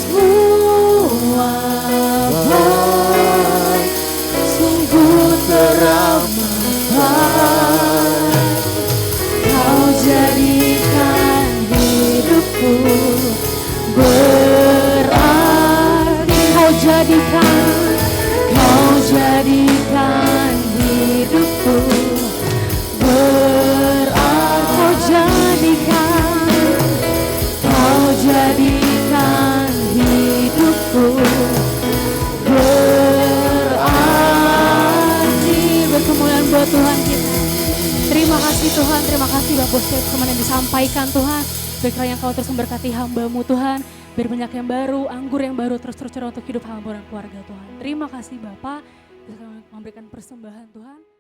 semua baik, sungguh teramat baik. Kau jadikan hidupku berarti. Kau jadikan hidupku berarti. Kau jadikan hidupku berarti. Berkemuliaan buat Tuhan kita. Terima kasih Tuhan, terima kasih Bapak setiap firman yang disampaikan Tuhan. Biar yang Kau terus memberkati hamba-Mu Tuhan. Biar banyak yang baru, anggur yang baru terus tercurah untuk hidup hamba dan keluarga Tuhan. Terima kasih Bapak, bisa memberikan persembahan Tuhan.